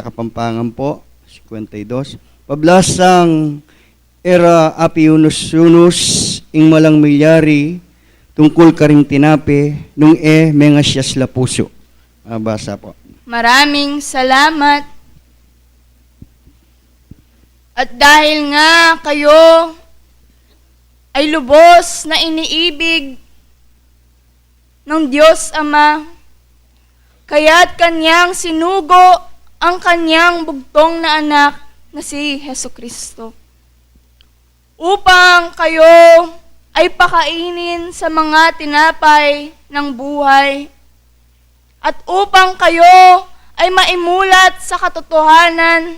Kapampangan po, 52. Pablasang era apiunus-unus ing malang milyari tungkol karing tinape nung mengasyas la puso. Basa po. Maraming salamat. At dahil nga kayo ay lubos na iniibig ng Diyos Ama, kaya't kanyang sinugo ang kanyang bugtong na anak na si Hesukristo, upang kayo ay pakainin sa mga tinapay ng buhay, at upang kayo ay maimulat sa katotohanan,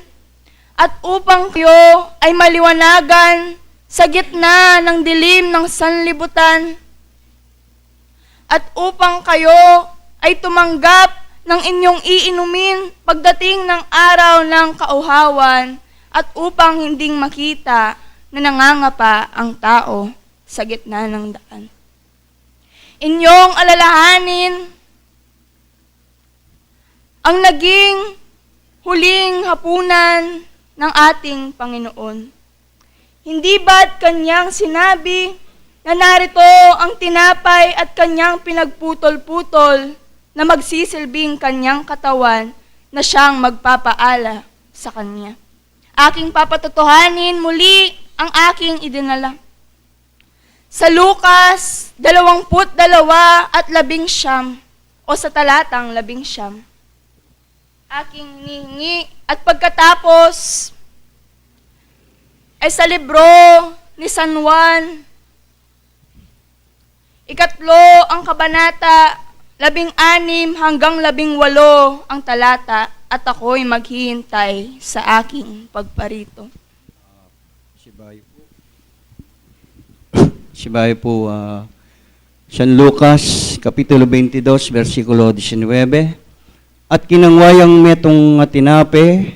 at upang kayo ay maliwanagan sa gitna ng dilim ng sanlibutan, at upang kayo ay tumanggap ng inyong iinumin pagdating ng araw ng kauhawan, at upang hinding makita na nangangapa ang tao sa gitna ng daan. Inyong alalahanin ang naging huling hapunan ng ating Panginoon. Hindi ba't kanyang sinabi na narito ang tinapay at kanyang pinagputol-putol na magsisilbing kanyang katawan na siyang magpapaala sa kanya? Aking papatotohanin muli ang aking idinala. Sa Lucas 22 at 19 o sa talatang 19. Aking hinihingi at pagkatapos ay sa libro ni San Juan, 3 ang kabanata, 16 hanggang 18 ang talata, at ako'y maghihintay sa aking pagparito. Sibayo po, San Lucas, Kapitulo 22, versikulo 19. At kinangwayang metong tinape,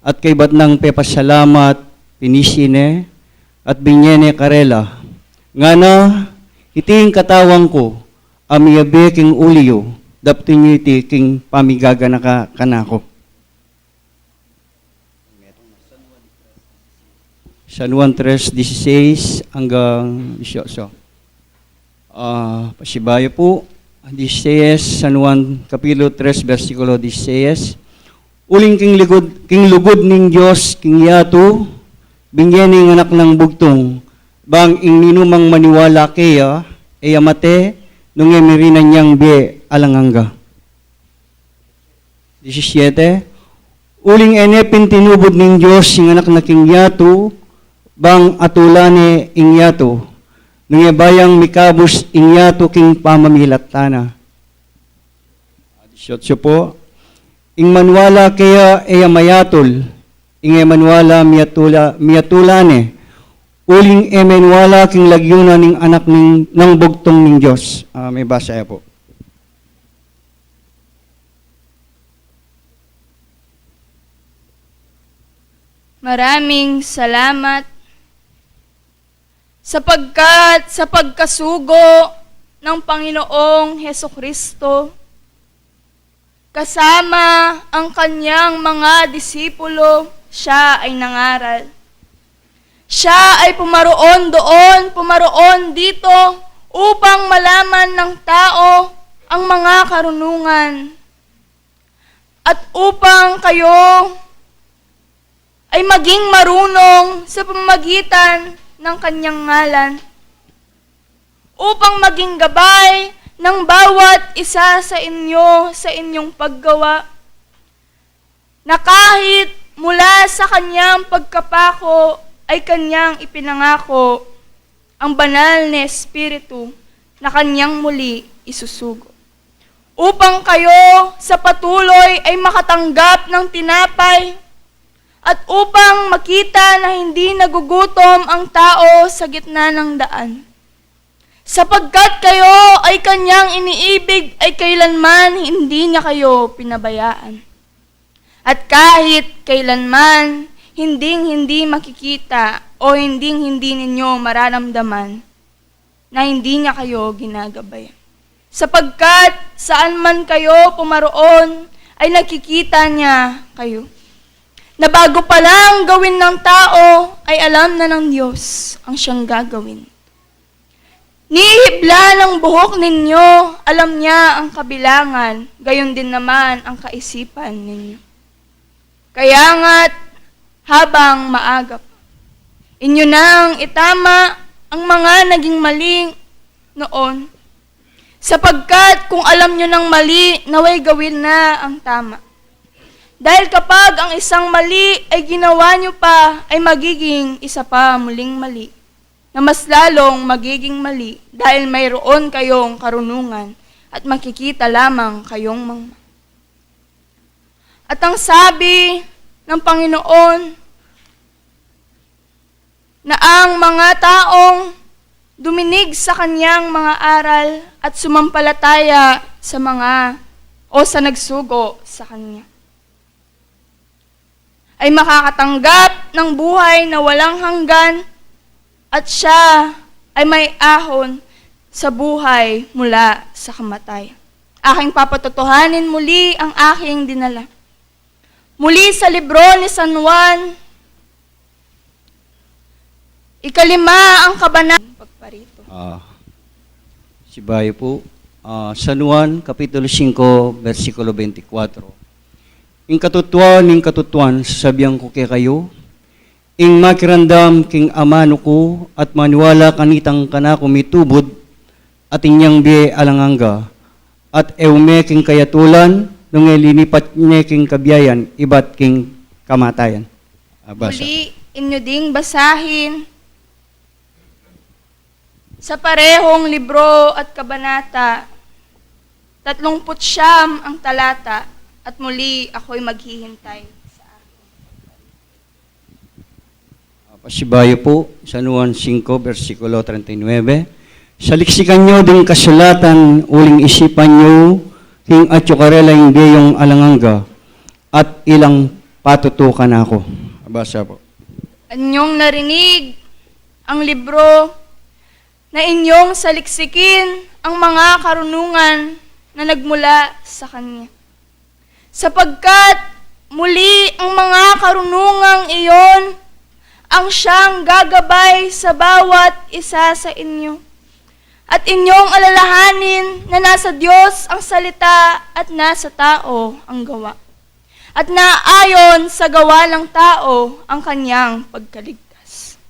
at kay batnang pepasalamat, pinisine, at binyene karela. Nga na, iting katawang ko, amiyabe king uliyo, dapto nyo iti king pamigaga na kanako. San Juan 3:16 hanggang 18. Pasibayo po, 16, San Juan Kapitulo 3, versikulo 16. Uling king lugod ning Diyos, king yato, bingyan ning anak ng bugtong, bang ing ninumang maniwala kaya, mate, nung emirina niyang be alanganga. 17. Uling enepin tinubod ning Diyos, ing anak na king yato, bang atulane ing yato, nung bayang mikabus ing yato king pamamilatana. 18 po. Ing manwala kaya mayatol, ing manwala miyatulane, uling emenwala king lagyuna ning anak ng bugtong ning Diyos. May basa po. Maraming salamat sapagkat sa pagkasugo ng Panginoong Hesukristo, kasama ang kanyang mga disipulo, siya ay nangaral. Siya ay pumaroon doon, pumaroon dito, upang malaman ng tao ang mga karunungan. At upang kayo ay maging marunong sa pamamagitan ng kanyang ngalan, upang maging gabay ng bawat isa sa inyo sa inyong paggawa, na kahit mula sa kanyang pagkapako ay kanyang ipinangako ang banal na Espiritu na kanyang muli isusugo, upang kayo sa patuloy ay makatanggap ng tinapay at upang makita na hindi nagugutom ang tao sa gitna ng daan. Sapagkat kayo ay kanyang iniibig ay kailanman hindi niya kayo pinabayaan. At kahit kailanman hindi makikita o hindi ninyo mararamdaman na hindi niya kayo ginagabayan. Sapagkat saan man kayo pumaroon ay nakikita niya kayo. Na bago pa lang gawin ng tao ay alam na ng Diyos ang siyang gagawin. Nihibla ng buhok ninyo, alam niya ang kabilangan, gayon din naman ang kaisipan ninyo. Kaya nga't habang maaga pa, inyo nang itama ang mga naging mali noon, sapagkat kung alam nyo ng mali, naway gawin na ang tama. Dahil kapag ang isang mali ay ginawa nyo pa, ay magiging isa pa muling mali, na mas lalong magiging mali dahil mayroon kayong karunungan at makikita lamang kayong mga. At ang sabi ng Panginoon na ang mga taong duminig sa kanyang mga aral at sumampalataya sa mga o sa nagsugo sa kanya ay makakatanggap ng buhay na walang hanggan at siya ay may ahon sa buhay mula sa kamatayan. Aking papatutuhanin muli ang aking dinala. Muli sa libro ni San Juan, 5 ang kabanata. Pagparito. Si Bayo po, San Juan, Kapitulo 5, versikulo 24. Ing katutuan, sasabihan ko kay kayo, ing makirandam king amano ko, at maniwala kanitang kanako mitubod, at inyang biye alanganga, at eume king kayatulan, nung linipat niya king kabiyayan, ibat king kamatayan. Basa. Muli, inyo ding basahin sa parehong libro at kabanata, 39 ang talata, at muli ako'y maghihintay sa akin. Pasibayo po, San Juan 5, versikulo 39. Saliksikan nyo din kasulatan, uling isipan nyo, king atyokarela hindi yung alanganga, at ilang patutukan ako. Basa po. Anyong narinig ang libro na inyong saliksikin ang mga karunungan na nagmula sa Kanya. Sapagkat muli ang mga karunungang iyon ang siyang gagabay sa bawat isa sa inyo. At inyong alalahanin na nasa Diyos ang salita at nasa tao ang gawa. At naayon sa gawa ng tao ang kanyang pagkaligtas.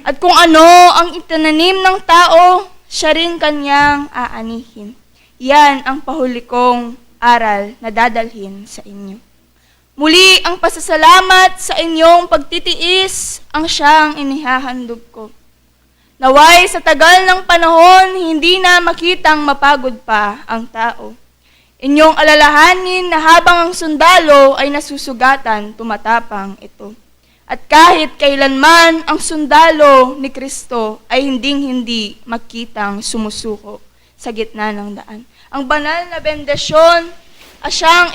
At kung ano ang itinanim ng tao, siya rin kanyang aanihin. Yan ang pahuli kong aral na dadalhin sa inyo. Muli ang pasasalamat sa inyong pagtitiis ang siyang inihahandog ko. Naway sa tagal ng panahon, hindi na makitang mapagod pa ang tao. Inyong alalahanin na habang ang sundalo ay nasusugatan, tumatapang ito. At kahit kailanman ang sundalo ni Kristo ay hinding-hindi makitang sumusuko sa gitna ng daan. Ang banal na bendasyon ay siyang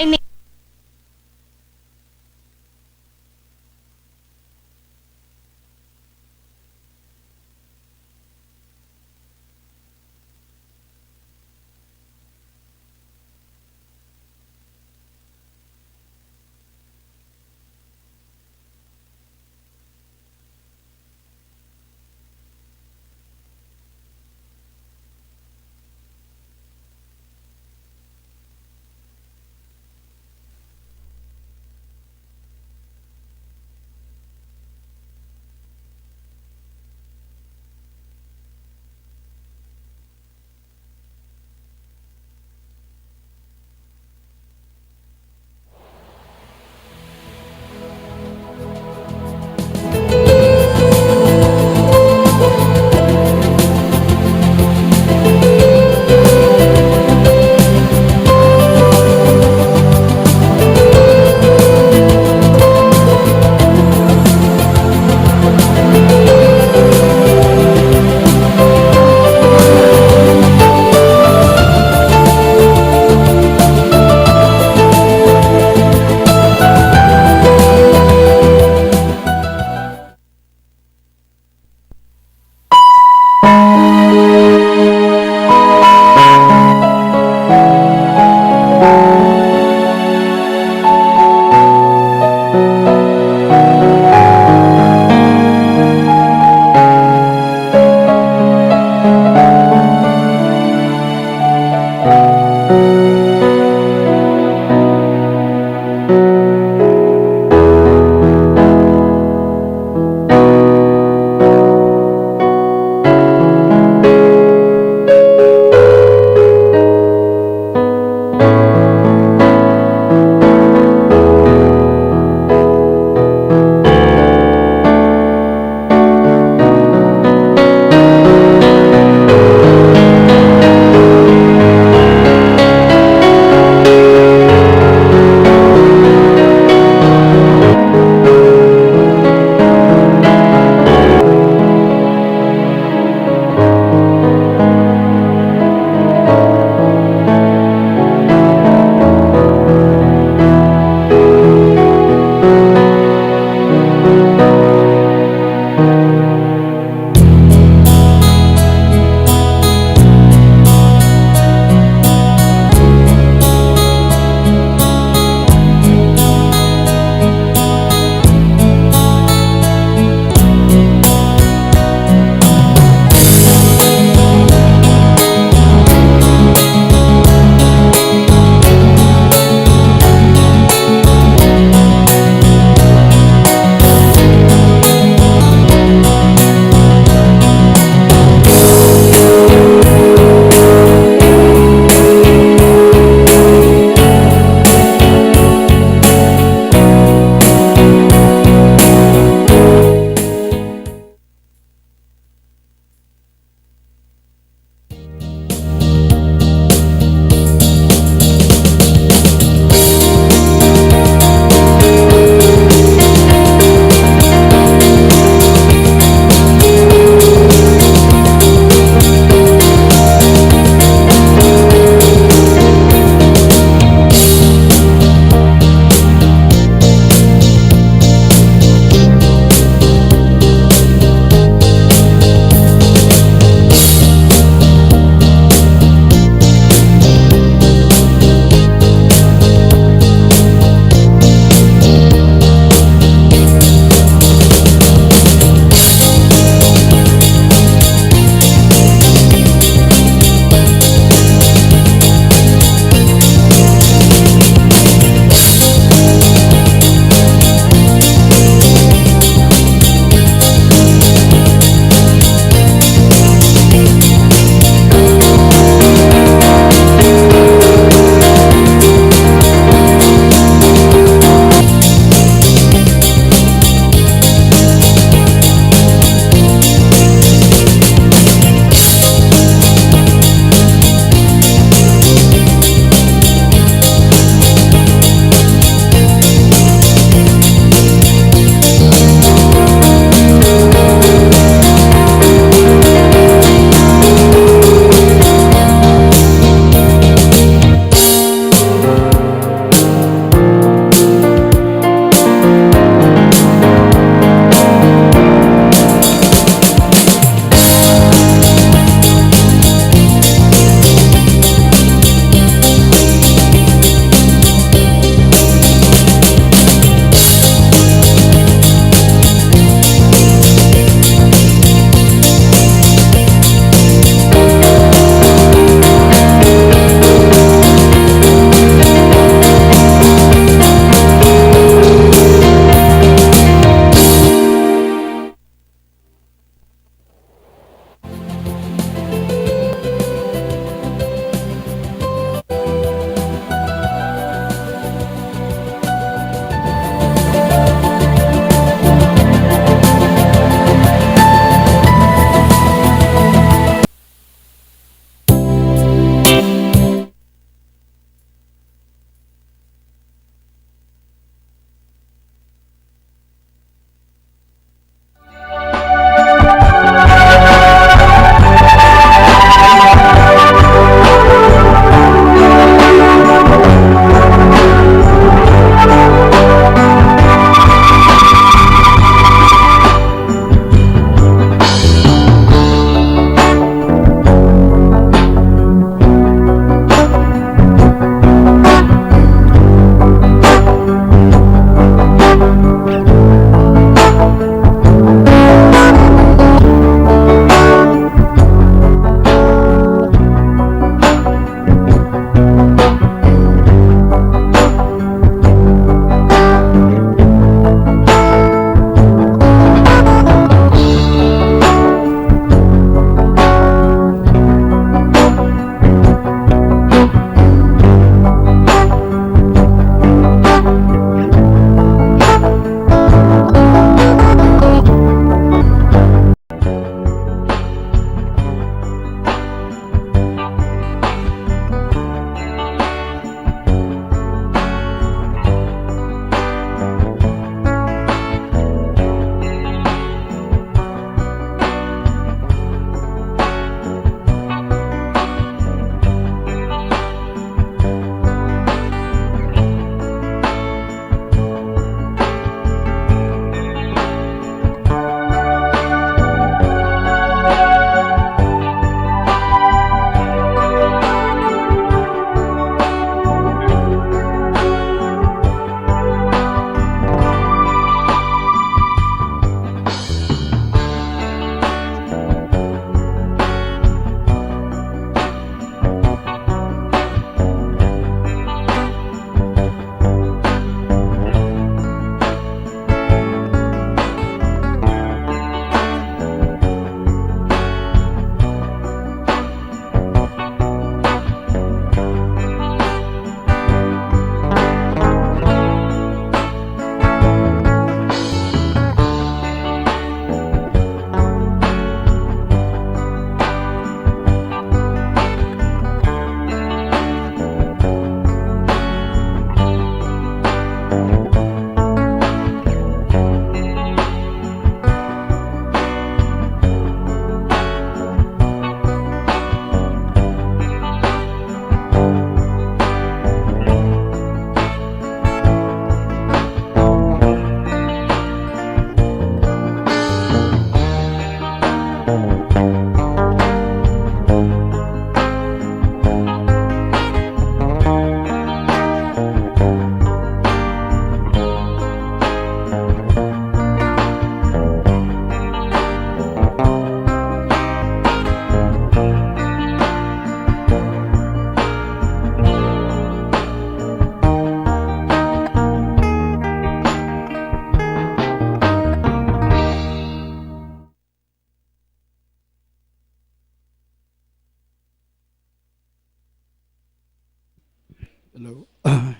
Hello.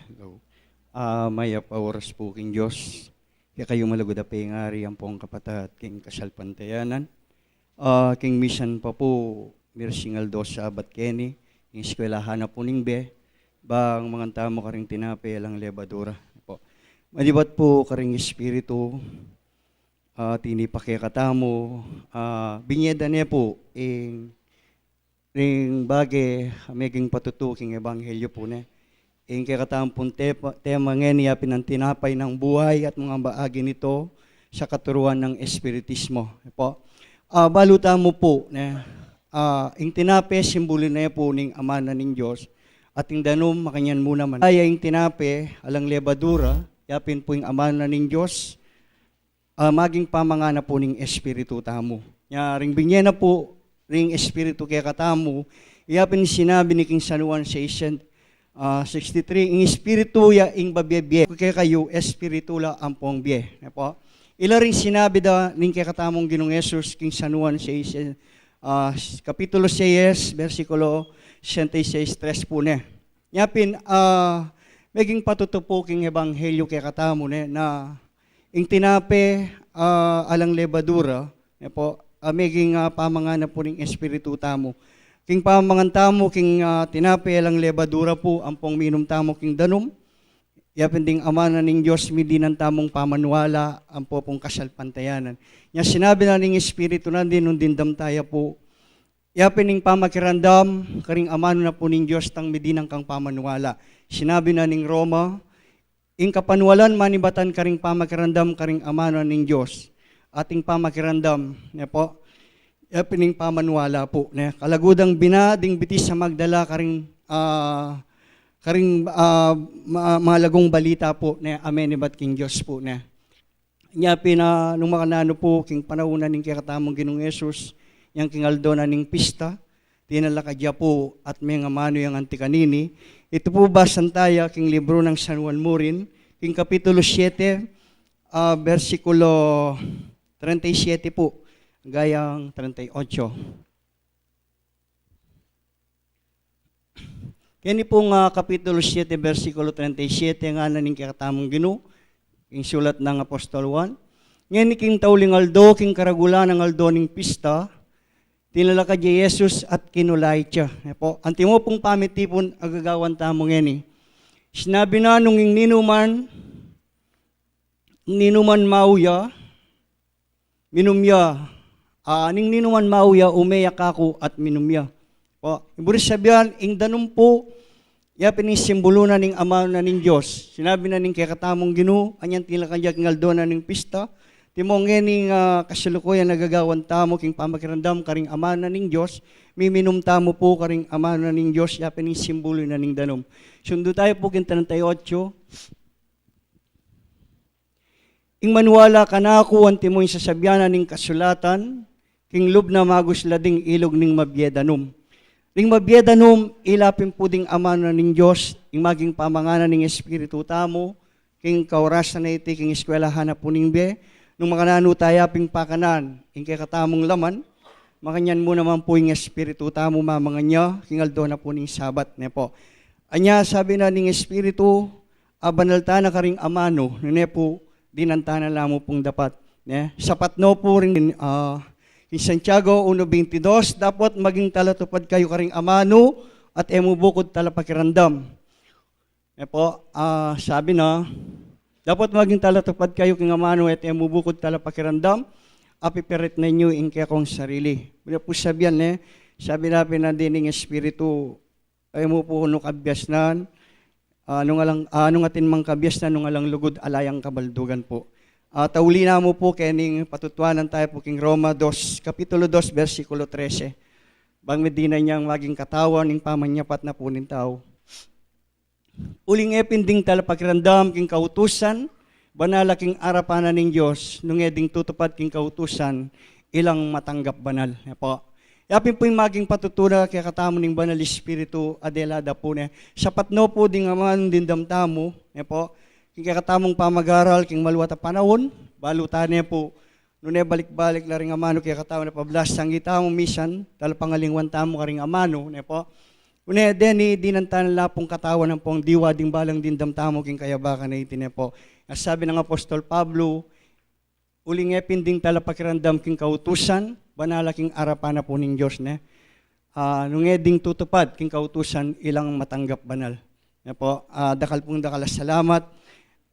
Hello. Maya pauras po king Diyos. Kaya kayo malagod na pengari ang pong kapatat king kasalpantayanan. King mission pa po, mirsingal dos sa abat Kenny, king eskwelahan na po ning be, bang mga tamo karing tinape lang lebadura. Po. Malibat po karing espiritu, tinipakekatamo, binyeda niya po, ring bagay, amiging patutuking ebanghelyo po na. Ing kakatampong tema ngayon niya pinantinapay ng buhay at mga baagi nito sa katuruan ng espiritismo. Po. Baluta mo po na ing tinape, simbolo na po ning ama na ning Diyos at ing danom makanyan muna man. Ay ing tinape, alang lebadura, yapin po ing ama na ning Diyos, maging pamangana po ning espiritu tamo. Ring binye na po, ring espiritu kaya katamo, yapin sinabi ni King San Juan sa 63, ing espiritu ya ing babye kaya kayo espiritula ang pong bye. Po. Ila ring sinabi da ning kaya katamong Ginong Yesus King San Juan sa kapitulo 6, versikulo 66, po ne. Yapin, maging patutupo king ebanghelyo kaya katamo ne na ing tinape alang lebadura, po, maging pamangana po ning espiritu tamo. King pamangantamo, king tinape lang lebadura po, ang pong minum tamo king danom. Yapin ding ama na ning Diyos, midi ng tamong pamanwala, ang po pong kasalpantayanan. Nya sinabi na ning Espiritu na din, nung dindam tayo po. Yapin ning pamakirandam, karing ama na po ning Diyos, tang midi ng kang pamanwala. Sinabi na ning Roma, ing kapanwalan manibatan karing pamakirandam, karing ama na ning Diyos. Ating pamakirandam, niya po, pining pamanwala po. Kalagudang binading bitis sa Magdala karing malagong balita po na amen ibat king Diyos po na. Nya nung makanano po king panahuna ning kakatamong Ginong Yesus, yang king aldo na ning pista, tinalakadya po at may nga mano yung antikanini. Ito po basan tayo king libro ng San Juan Murin, king kapitulo 7, versikulo 37 po. Gayang 38. Kani pong kapitulo 7, versikulo 37, nga na ning kakatamong Ginoo, king sulat ng Apostol Juan. Ngayon king tauling aldo, king karagulan ng aldo ning pista, tinalakad ni Jesus at kinulay siya. Po, antimo pong pamitipon agagawan tamo ngeni. Sinabi na nung ninuman mauya, minumya, ning ninuman mauya, umeyak ako at minumya. Po, iburis sabihan, ing danom po, yapin ning simbolo na ning ama na ning Diyos. Sinabi na ning kakatamong Ginoo, anyan tila kanya king aldo na ning pista, timong ning kasalukuyan nagagawan tamo, king pamakirandam, karing ama na ning Diyos, miminum tamo po, karing ama na ning Diyos, yapin ning simbolo na ning danom. Sundo tayo po king 38, ing manuwala ka na ako, antimo yung sasabyanan ning kasulatan, king lub na maguslading ilog ning mabyedanom. Ring mabyedanom, ilapin po ding ama na ning Diyos, ing maging pamangana ning Espiritu tamo, king kaurasan na iti, king eskwelahan na po ning be, nung makanano tayaping pakanan, ing kakatamong laman, makanyan mo naman po yung Espiritu tamo mamanganya, king aldo na po ning sabat. Ne po. Anya, sabi na ning Espiritu, banalta na karing amano, ne po, dinantana lang mo pong dapat. Ne? Sapat no po rin, in Santiago 1:22, dapat maging talatupad kayo karing amano at emubukod talapakiramdam. Po, sabi na, dapat maging talatupad kayo king amano at emubukod talapakiramdam, apipirit na inyo in kaya kong sarili. Bila po sabihan, sabi natin na dining espiritu, ay mo po nung kabyasnan, nung atin mang kabyasnan, nung alang lugod alayang kabaldugan po. Tauli na mo po kening patutuanan tayo po king Roma 2, kapitulo 2, versikulo 13. Bang medina niyang maging katawan ng pamanyapat na po ng tao. Uling epinding talapakiramdam king kautusan, banala king arapanan ng Diyos, nung eding tutupad king kautusan, ilang matanggap banal. Po. Yapin po yung maging patutura kaya katamo ng banal espiritu adelada po na. Sapat no po ding aman dindamtamo, po. King katamong pamagaral, king maluwata panahon, balutan niya po, nung balik-balik na rin amano, kaya katamo na pablas, sang itamo misan, talpangalingwan tamo ka rin amano, po. Une, deni, dinantan lapong katawan ng pong diwa, ding balang din damtamo, king kayabakan na itine po. As sabi ng Apostol Pablo, uling epinding talapakiramdam king kautusan, banalaking arapan na po ning Diyos ne. Nung eding tutupad king kautusan, ilang matanggap banal. Na po, dakal pong dakalas salamat.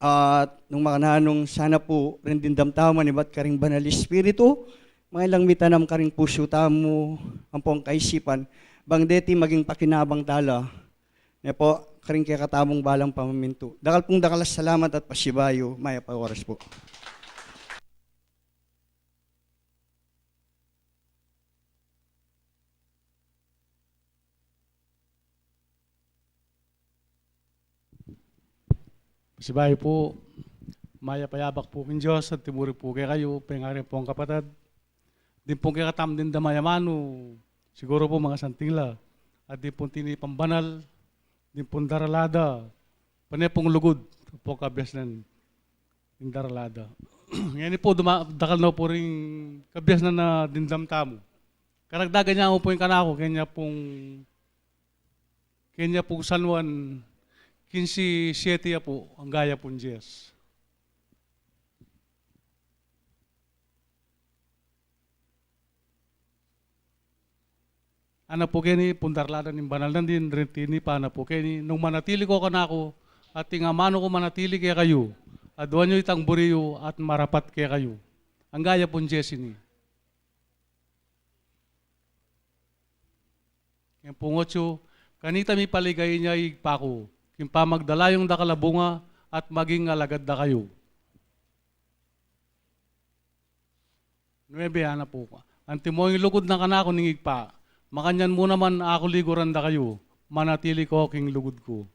At nung makananong sana po rin din damtaman, iba't karing banal Espiritu, mga ilang mitanam karing puso tamo, ang pong kaisipan, bang deti maging pakinabang tala, na po, karing kaya katamong balang pamaminto. Dakal pong dakalas salamat at pasibayo, maya pa oras po. Sibayo po, maya payabak po kin Diyos at timuri po kay kayo, pengarin po ang kapatid. Din po kay katam din damayamano, siguro po mga santingla, at din po tinipambanal, din po daralada, panay pong lugod po kabyas ng daralada. Ngayon po, dakal na po rin kabyas na dindam tamo. Karagdagan niya po yung kanako, kanya pong San Juan, 15-7 po, ang gaya pong Diyos. Ana po kini pundarladan ng banal nan din rentini pa na po kini nung manatili ko kanako at tingamano ko manatili kay kayo adwan nyo itang buriyo at marapat kay kayo. Ang gaya pong Diyos ini. Yung pungotso, kanita mi paligay niya igpako. Yung pamagdala yung dakalabunga at maging alagad da kayo. 9, ana po. Antimo yung lugod na kanako ning igpa. Makanyan mo naman ako liguran da kayo. Manatili ko king lugod ko.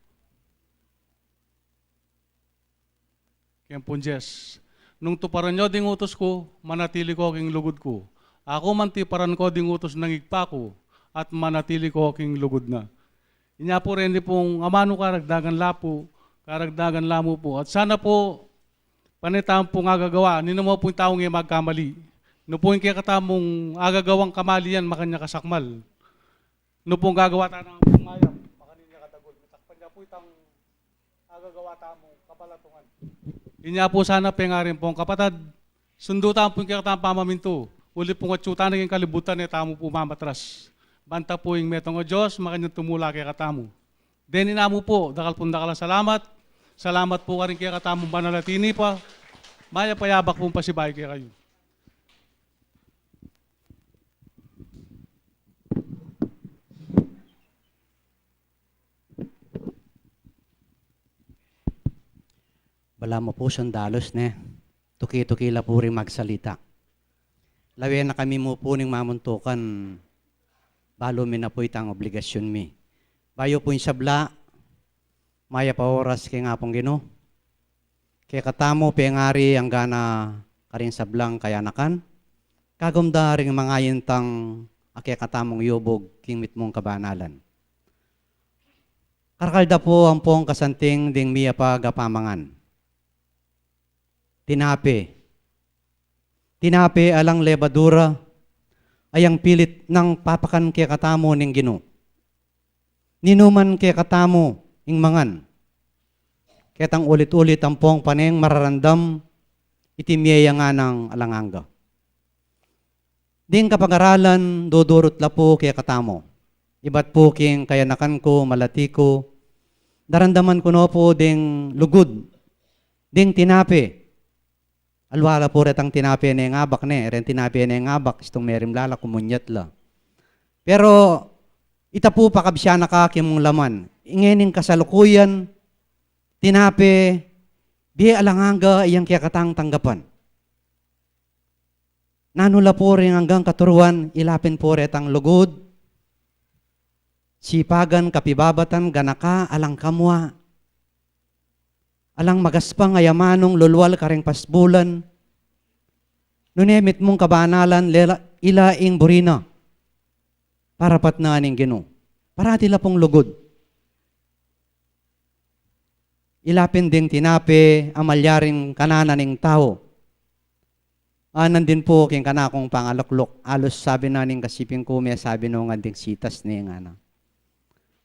Kaya po Diyos, nung tuparan nyo ding utos ko, manatili ko king lugod ko. Ako man tiparan ko ding utos ng igpa ko at manatili ko king lugod na. Inya po rin pong amano karagdagan lamo po. At sana po, panitang pong agagawa, nino mo po yung taong yung magkamali. No po yung kaya katamong agagawang kamali yan, makanya kasakmal. No po yung gagawa tayo ng pungayam, makanya katagol. Takpan niya po itang agagawa tamong kapalatungan. Inya po sana pengarin pong kapatad, sundo tayo po yung kaya katamong pamaminto. Uli pong atsuta naging kalibutan, tamo po mamatras. Banta po yung metong o Diyos, makanyang tumula kay katamo. Then inamo po, dakal salamat. Salamat po ka rin kay katamong banalatini pa. Maya payabak pong pasibay kay kayo. Wala mo po sandalos ne. Tuki-tukila po rin magsalita. Lawi na kami mo po ning mamuntukan. Balo mi na po itang obligasyon mi. Bayo po yung sabla, maya pa oras kay nga pong Gino. Kaya katamo pengari ang gana karing sablang kayanakan. Kagumda ring mga yintang akya katamong yubog king mitmong kabanalan. Karkalda po ang pong kasanting ding miya pa gapamangan. Tinape alang lebadura, ayang pilit ng papakan kaya katamo ning Gino. Ninuman kaya katamo ing mangan. Kaya tang ulit-ulit ang pong paneng mararandam, itimiyaya nga ng alanganga. Ding kapag-aralan, dudurot la po kaya katamo. Iba't po king kayanakan ko, malati ko, darandaman ko no po ding lugod, ding tinape. Alwala po retang tinapi na yung abak ne, ren tinapi na yung abak, istong merim lala, kumunyat la. Pero, ita po pakabsya na ka kimong laman. Ingening kasalukuyan, tinapi, di alanganga iyang kaya katang tanggapan. Nanula po rin hanggang katuruan, ilapin po retang lugod, sipagan, kapibabatan, ganaka, alang kamwa, alang magaspang ayamanong lulwal karing pasbulan, nunemit mong kabanalan ilaing burina, para patnaaning Gino. Parati la pong lugod. Ilapin ding tinape, amalyaring kanananing tao. Nandin po king kanakong pangalaklok, alos sabi na ning kasiping kume, sabi nung anding sitas ni nga na.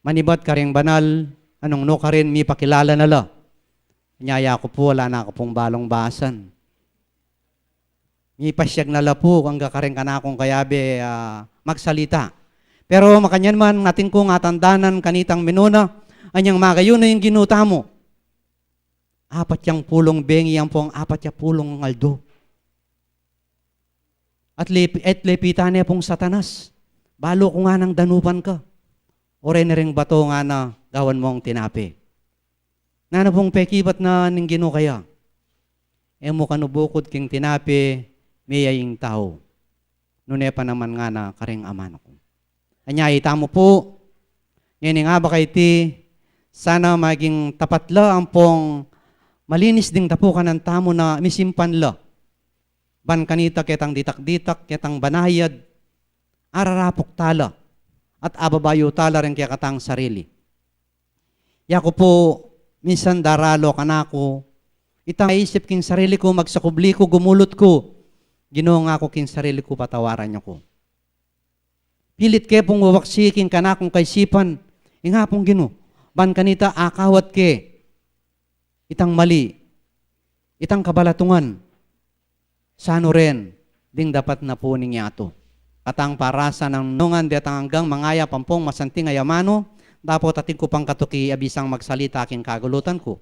manibat ka rin banal, anong no ka rin, mi pakilala na la. Nyaya ko po, wala na ako pong balong basan. Mi pasyag na la po, ang gakaring ka na akong kayabe magsalita. Pero makanyan man, natin ko nga tandanan kanitang minuna, anyang magayon na yung ginuta mo. Apat yang pulong bengi, yang pong apat yang pulong ngaldo. At lepitan niya pong satanas. Balo ko nga ng danupan ka. Ore na rin bato nga na gawan mong tinapi. Nana pong pekibat na ning gino kaya. E mo kanubukod king tinapi, mayaying tao. Nune pa naman nga na karing aman ko. Anya ita mo po, ngayon nga ba kay ti, sana maging tapatla ang pong malinis ding tapukan ng tamo na misimpan la. Ban kanita ketang ditak-ditak, ketang banayad, ararapok tala, at ababayo tala rin kaya katang sarili. Yako po, minsan daralo ka na ako, itang maisip king sarili ko, magsakubli ko, gumulot ko, ginoo nga ako king sarili ko, patawaran niyo ko. Pilit kaya pong wawaksikin ka na akong kaisipan, nga pong gino, ban kanita akawat ke, itang mali, itang kabalatungan, sano rin, ding dapat na po niya ito. Katang parasa ng nungan, detang hanggang mangaya pampong masanting ayamano, dapat ating ko pang katuki abisang magsalita aking kagulutan ko.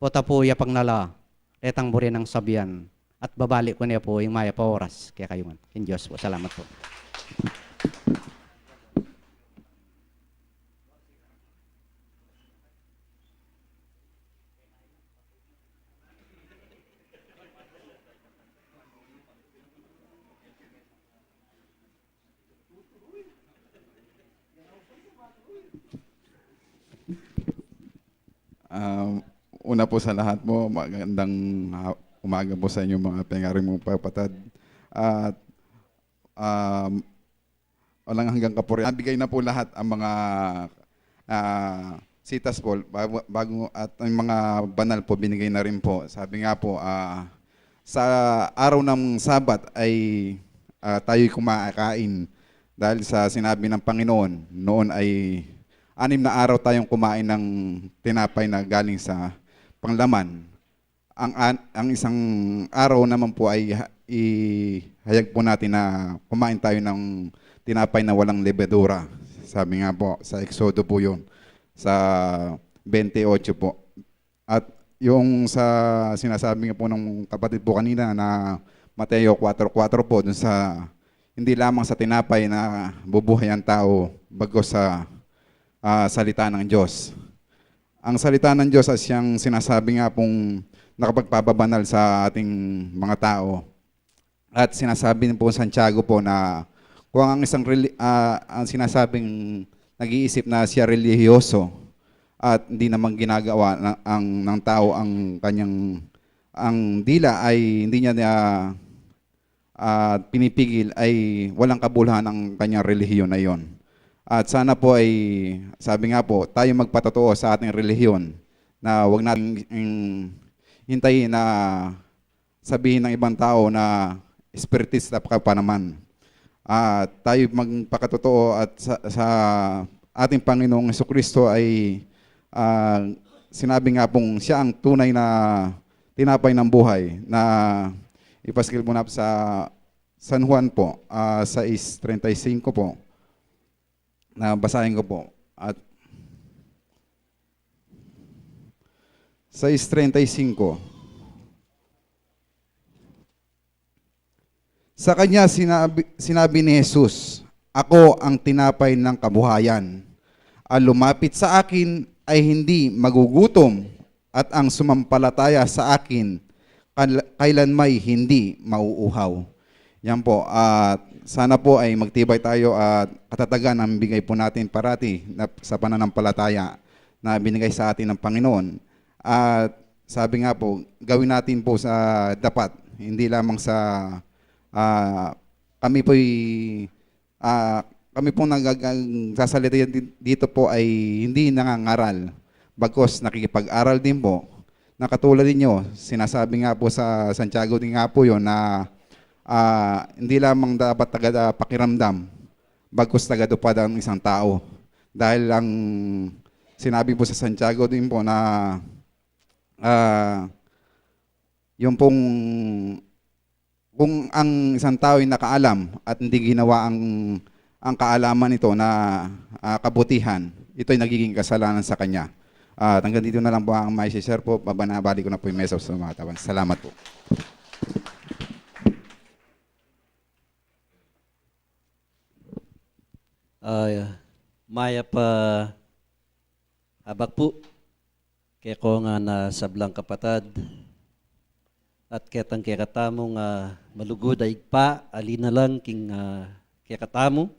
Pota po ya pagnala, detang burin ng sabihan, at babalik ko niya po yung maya pa oras. Kaya kayo man. In Diyos po. Salamat po. Una po sa lahat po, magandang umaga po sa inyo mga pengaring mong papatad. At walang hanggang kapuri. Nabigay na po lahat ang mga sitas po, bago at ang mga banal po, binigay na rin po. Sabi nga po, sa araw ng Sabat ay tayo'y kumakain dahil sa sinabi ng Panginoon, noon ay 6 na araw tayong kumain ng tinapay na galing sa panglaman. Ang isang araw naman po ay ihayag po natin na kumain tayo ng tinapay na walang lebedura. Sabi nga po, sa Exodo po yun, sa 28 po. At yung sa sinasabi nga po ng kapatid po kanina na Mateo 4:4 po, dun sa hindi lamang sa tinapay na bubuhay ang tao, bagos sa salita ng Diyos. Ang salita ng Diyos ay siyang sinasabi nga pong nakapagpapabanal sa ating mga tao. At sinasabi po Santiago po na kung ang isang ang sinasabing nag-iisip na siya relihiyoso at hindi naman ginagawa ng tao ang kanyang ang dila ay hindi niya pinipigil ay walang kabuluhan ang kanyang relihiyon na iyon. At sana po ay, sabi nga po, tayo magpatotoo sa ating relihiyon na huwag natin hintayin na sabihin ng ibang tao na espiritista ka pa naman. Tayo magpakatotoo at sa ating Panginoong Jesucristo ay sinabi nga pong siya ang tunay na tinapay ng buhay na ipaskil mo na sa San Juan po, 6:35 po. Na basahin ko po. At 6:35. Sa kanya sinabi ni Jesus, "Ako ang tinapay ng kabuhayan. Ang lumapit sa akin ay hindi magugutom, at ang sumampalataya sa akin kailanmay hindi mauuhaw." Yan po. At sana po ay magtibay tayo at katatagan ang bigay po natin parati sa pananampalataya na binigay sa atin ng Panginoon. At sabi nga po, gawin natin po sa dapat, hindi lamang sa kami po nagsasalita dito po ay hindi nangangaral, bagkus nakikipag-aral din po. Nakatulad ninyo, sinasabi nga po sa Santiago din nga po yun na hindi lamang dapat pakiramdam, bagkus tagadupad ang isang tao. Dahil ang sinabi po sa Santiago din po na yung pong kung ang isang tao ay nakaalam at hindi ginawa ang kaalaman nito na kabutihan, ito ay nagiging kasalanan sa kanya. Hanggang dito na lang po ang may share po. Babanabali ko na po yung message sa mga tawan. Salamat po. Maya pa abak po kaya ko nga na sablang kapatad at ketang kaya katamo nga malugod ay pa alina lang king kaya katamo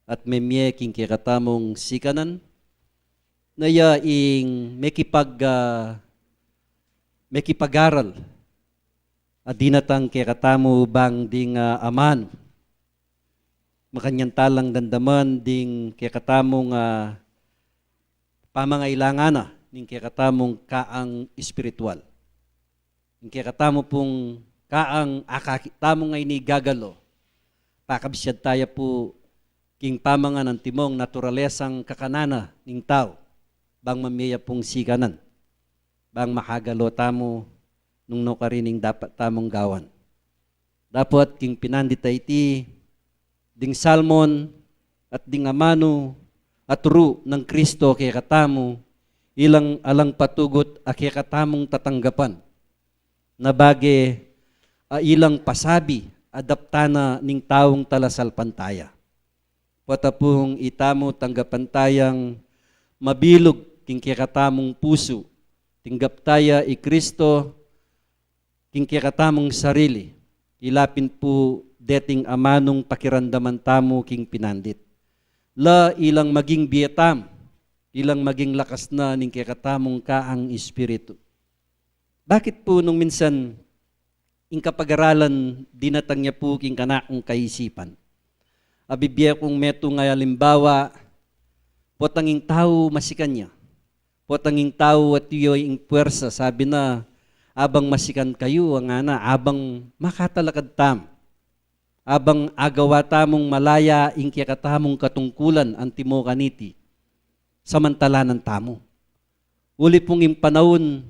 at memye king kaya katamong sikanan naya ing mekipagaral adinatang kaya katamo bang ding aman makanyang talang dandaman ding kaya katamong pamangailangan na ning kaya katamong kaang espiritual. Ning kaya katamo pong kaang akakitamong ay ni gagalo. Pakabsyad tayo po king pamangan ng timong naturalesang kakanana ning tao. Bang mamiya pong sikanan. Bang makagalo tamo nung nokarining dapat tamong gawan. Dapat king pinandita iti ding salmon at ding amano at ru ng Kristo kaya katamo ilang alang patugot a kaya katamong tatanggapan na bage ilang pasabi adaptana ning taong talasalpantaya. Patapung itamo tanggapantayang mabilog king kaya katamong puso tinggap taya i Kristo king kaya katamong sarili ilapin po dating amanong pakirandaman tamo king pinandit. La ilang maging bietam, ilang maging lakas na ning kakatamong kaang espiritu. Bakit po nung minsan ing kapag-aralan dinatang niya po king kanakong kaisipan? Abibye kong meto nga halimbawa, potanging tao masikan niya. Potanging tao at yoy ing puwersa, sabi na, abang masikan kayo, ang ana, abang makatalakad tam. Abang agawa tamong malaya ing kaya katamong katungkulan ang timo kaniti samantalanan tamo. Uli pong yung panahon,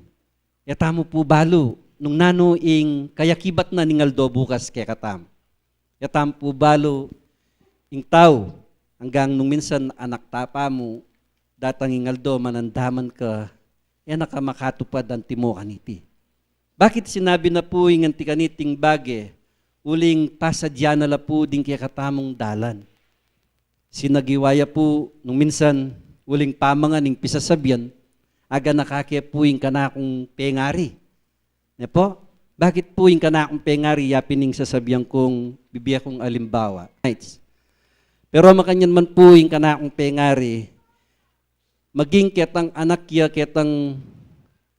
tamo po balo, nung nano ing kayakibat na ningaldo bukas kaya katam. Tamo po balo, ing tao, hanggang nung minsan anak tapa mo, datang ingaldo manandaman ka, nakamakatupad ang timo kaniti. Bakit sinabi na po yung antikaniting bage, uling pasadya na la po din kaya katamong dalan. Sinagiwaya po, nung minsan, uling pamangan ng pisasabyan, aga nakakaya po yung kanakong pengari. Ne po? Bakit po yung kanakong pengari yapining sasabihan kong bibiya kong alimbawa? Pero makanyan man po yung kanakong pengari, maging ketang anak ya, ketang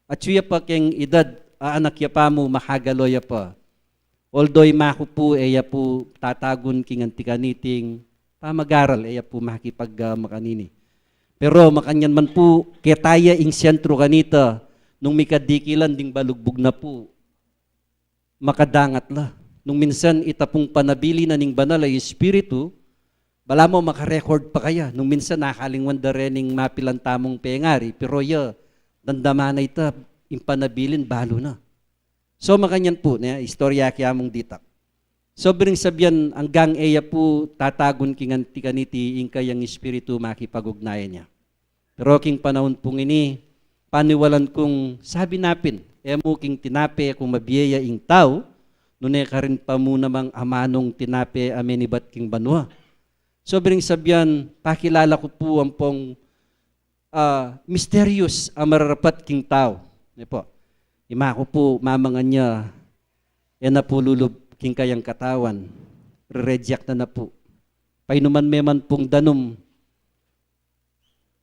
atsuya pa keng edad, anak ya pa mo, makagaloya pa. Although mako po, eya po tatagon king antikaniting pamagaral, eya po makipag makanini. Pero makanyan man po, ketaya ing sentro kanita, nung mikadikilan ding balugbog na po, makadangat la. Nung minsan itapong panabili na ning banal ay espiritu, bala mo makarecord pa kaya. Nung minsan nakalingwan da rening mapilan tamong pengari, pero ya, dandama na ita, impanabilin, balo na. So makanyan po, istorya kaya mong ditak. Sobrang sabyan, hanggang eya po tatagon king antikaniti ing kayang espiritu makipagugnayan niya. Pero king panahon pong ini, paniwalan kong sabi napin, mo king tinape kung mabiyaya ing tao, nune ka rin pa mo namang amanong tinape amenibat king banwa. Sobrang sabyan, pakilala ko po ang pong mysterious ang mararapat king tao. Po. Ima ko po, mamangan niya, na po lulub king kayang katawan, reject na po. Painuman meman pong danom,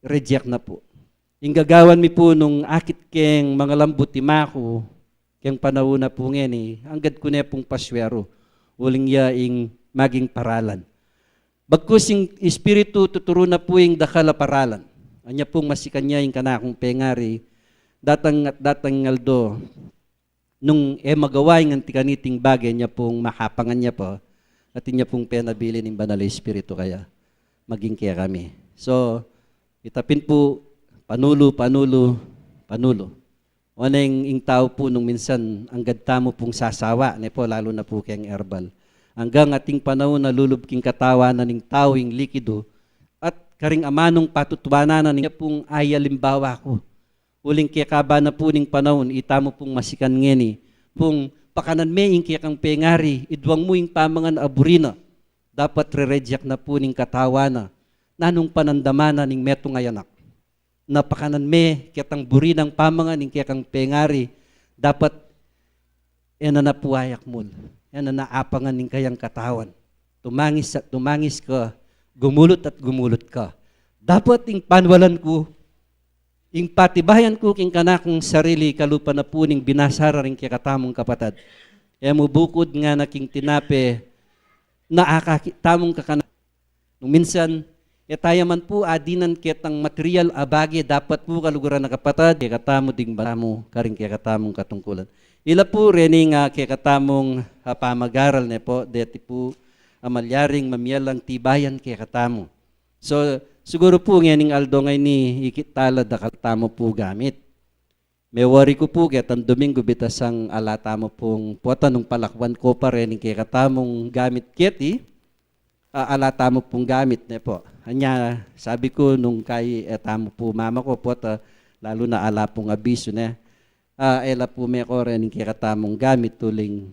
reject na po. Ing gagawan mi po nung akit keng mga lambot imako, keng panahon na po ngeni, anggad ko na pong paswero, uling ya ing maging paralan. Bagkus ing espiritu tuturo na po ing dakala paralan. Anya pong masikan niya ing kanakong pengari, datang ngaldo, nung magawa yung antikaniting bagay niya pong makapangan niya po, at niya pong penabili ng banal espiritu kaya maging kaya kami. So, itapin po, panulo. Waneng ing tao po nung minsan, ang gadta mo pong sasawa, ne po, lalo na po kayang herbal. Hanggang ating panahon na lulubking katawanan ng tao ing likido, at karing amanong patutwanan niya pong ayalimbawa ko. Uling kiyakaba na po ning panahon, ita mo pong masikan ngeni, pong pakanan me ing kiyakang pengari, idwang mo ing pamangan aburina, dapat re-reject na po ning katawana, nanong panandamana ning metong ayanak. Napakanan me, kiyatang burinang pamangan ning kiyakang pengari, dapat yan na napuayak mo. Yan na naapangan ning kayang katawan. Tumangis at tumangis ka, gumulot at gumulot ka. Dapat ing panwalan ko, ing patibayan ko king kanakong sarili kalupa na po ning binasara ring kikatamong kapatad. E mo bukod nga naking tinape, naakakitamong kakana. Nung minsan, etaya man po adinan kitang material abagi, dapat po kaluguran na kapatad, kikatamo ding baramo, karing kikatamong katungkulan. Ila po rening kikatamong pamagaral ne po, deti po amalyaring mamiyalang tibayan kikatamo. So, siguro po ngayon Aldo ngay ni ikitala dakal tamo po gamit. May worry ko po kitang Domingo bitasang alata mo pong puwata nung palakwan ko pa rin kaya katamong gamit kiti, alata mo pong gamit ne po. Anya, sabi ko nung kay etamo po mama ko puwata, lalo na ala pong abiso ne. Ela po may ko rin kaya katamong gamit tuling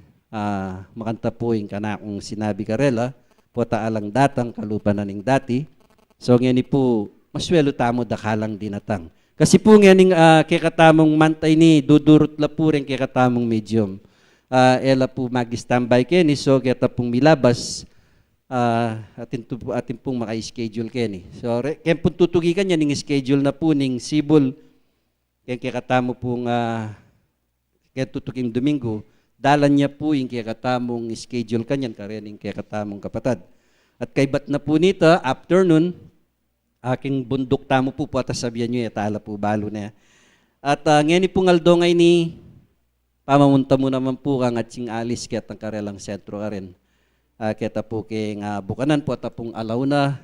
makanta po yung kanakong sinabi karela, puwata alang datang kalupa na ning dati. So ngayon po, maswelo tamo dakalang dinatang. Kasi po ngayon kikatamong mantay ni dudurot la po rin kikatamong medium. Ela po mag-standby keni, so kita pong milabas, atin pong maka-schedule keni. So kaya po tutugikan niya ning schedule na po ning Sibol, kaya kikatamo pong kaya tutuging Domingo, dalan niya po yung kikatamong schedule kanyan, karening kikatamong kapatad. At kaibat na po nito, afternoon, aking bundok tamo po po, at sabihan nyo, tala po balo na. At ngayon po Aldo ngay ni, pamamunta mo naman po kang atsing alis, kaya ang karelang sentro ka rin. Kaya po kay bukanan po, at pong alaw na,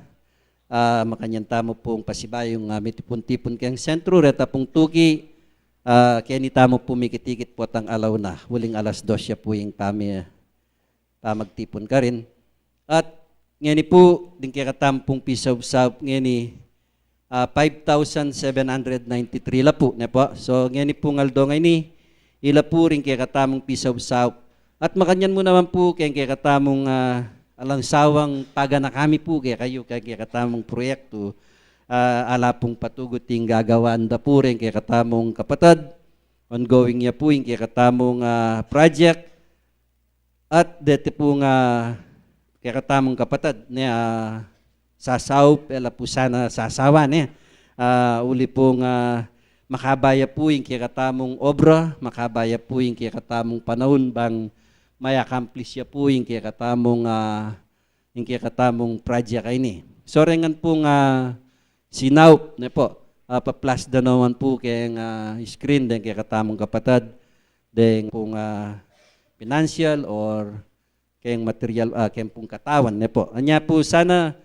makanyan tamo pong pasibayong mitipon-tipon kayang sentro, reta pong tuki, kaya ni tamo po mikitikit po at ang alaw na, huling alas 2 po yung pamagtipon ka rin. At ngayon po, din kaya katampong pisaw-saw, ngayon 5,793 la po, ne po. So ngayon po Aldo ngayon ila po rin kaya katamong pisaw-saw. At makanyan mo naman po kaya katamong alang sawang paga na kami po kaya katamong proyekto, ala pong patuguting gagawaan da po rin kaya katamong kapatad, ongoing niya po yung kaya katamong project, at dete po kaya katamong kapatad niya sasaw, pela po sana sasawa niya. Uli pong makabaya po yung kaya katamong obra, makabaya po yung kaya katamong panahon bang may accomplish siya po yung kaya katamong project ay ni. So rengan pong sinaw ne po, pa-plus da naman po kaya screen din kaya katamong kapatad, din pong financial or kayang material, kayang pong katawan ne po. Anya po sana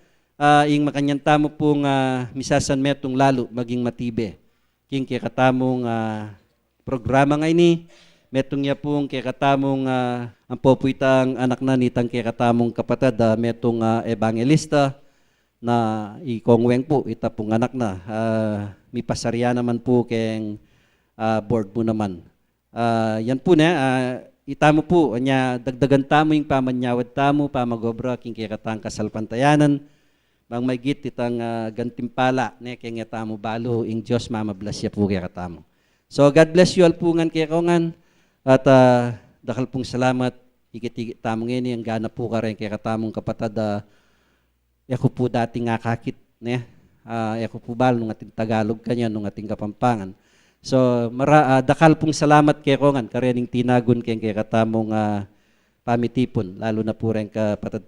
ing makanyan tamo pong misasan metong lalo maging matibe. King kaya katamong programa ngay ni, metong niya pong kaya katamong ang popuitang anak na nitang kaya katamong kapatad, metong evangelista na ikongweng po, ita pong anak na. May pasarya naman po kayang board mo naman. Yan po na, itamo po, anya dagdagan tamo yung pamanyawad tamo, pamagobra, king kaya katang kasalpantayanan, bang may git itang gantimpala, ne, kaya tamo balo, ing Diyos mamablas siya po kaya katamo. So God bless you all po ngan kaya kaungan, at dakal pong salamat, higit-higit tamo ngayon, ang gana po ka rin kaya katamong kapatad, ako po dating kakit, ne, ako po balo nung ating Tagalog kanya, nung ating Kapampangan. So, dakal pong salamat kay Kongan, karening tinagon kay katamong pamitipon, lalo na po rin kapatid.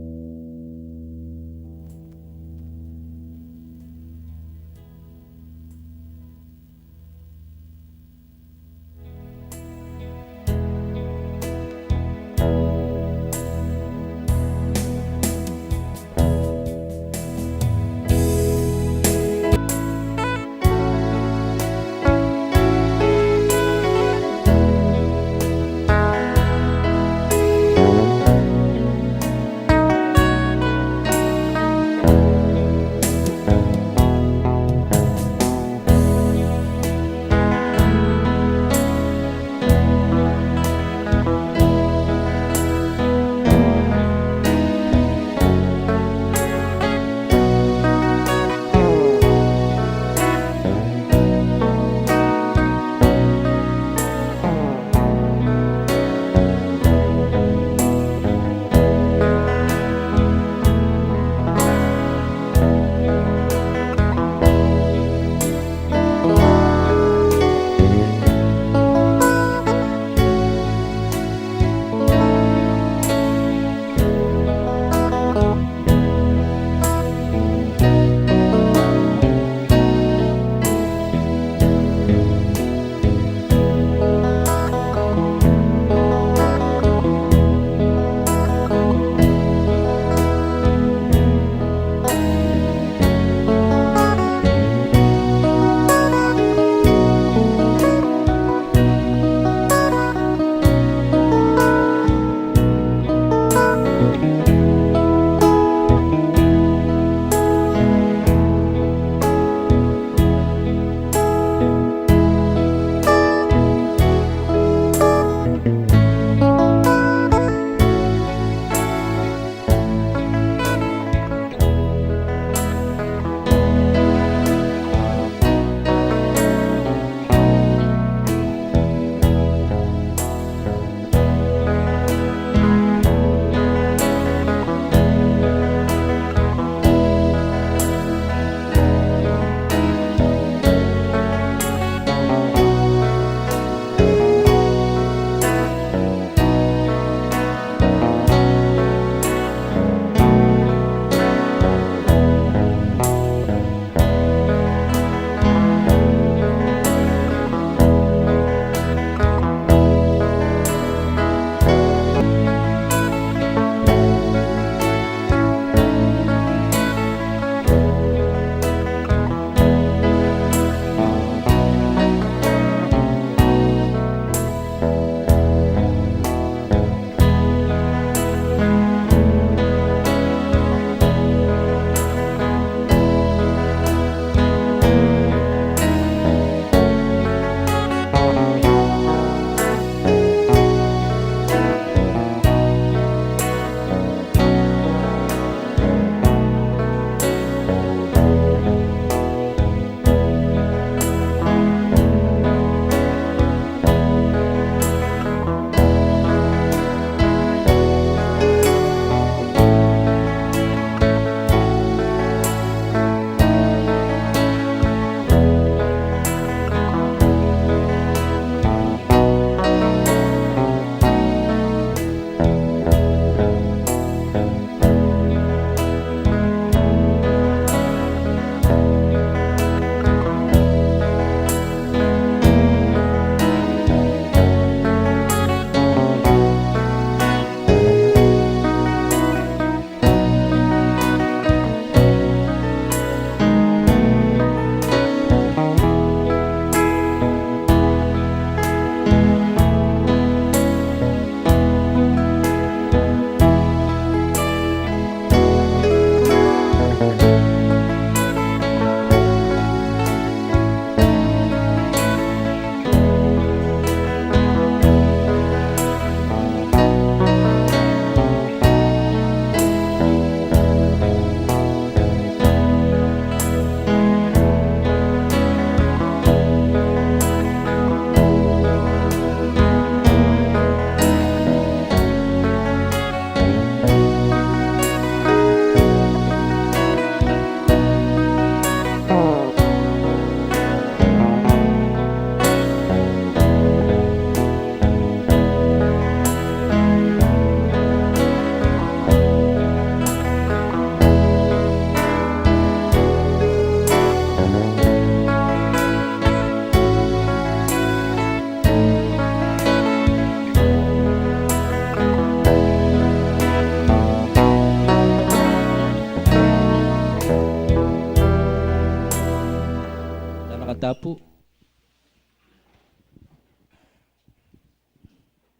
salita po.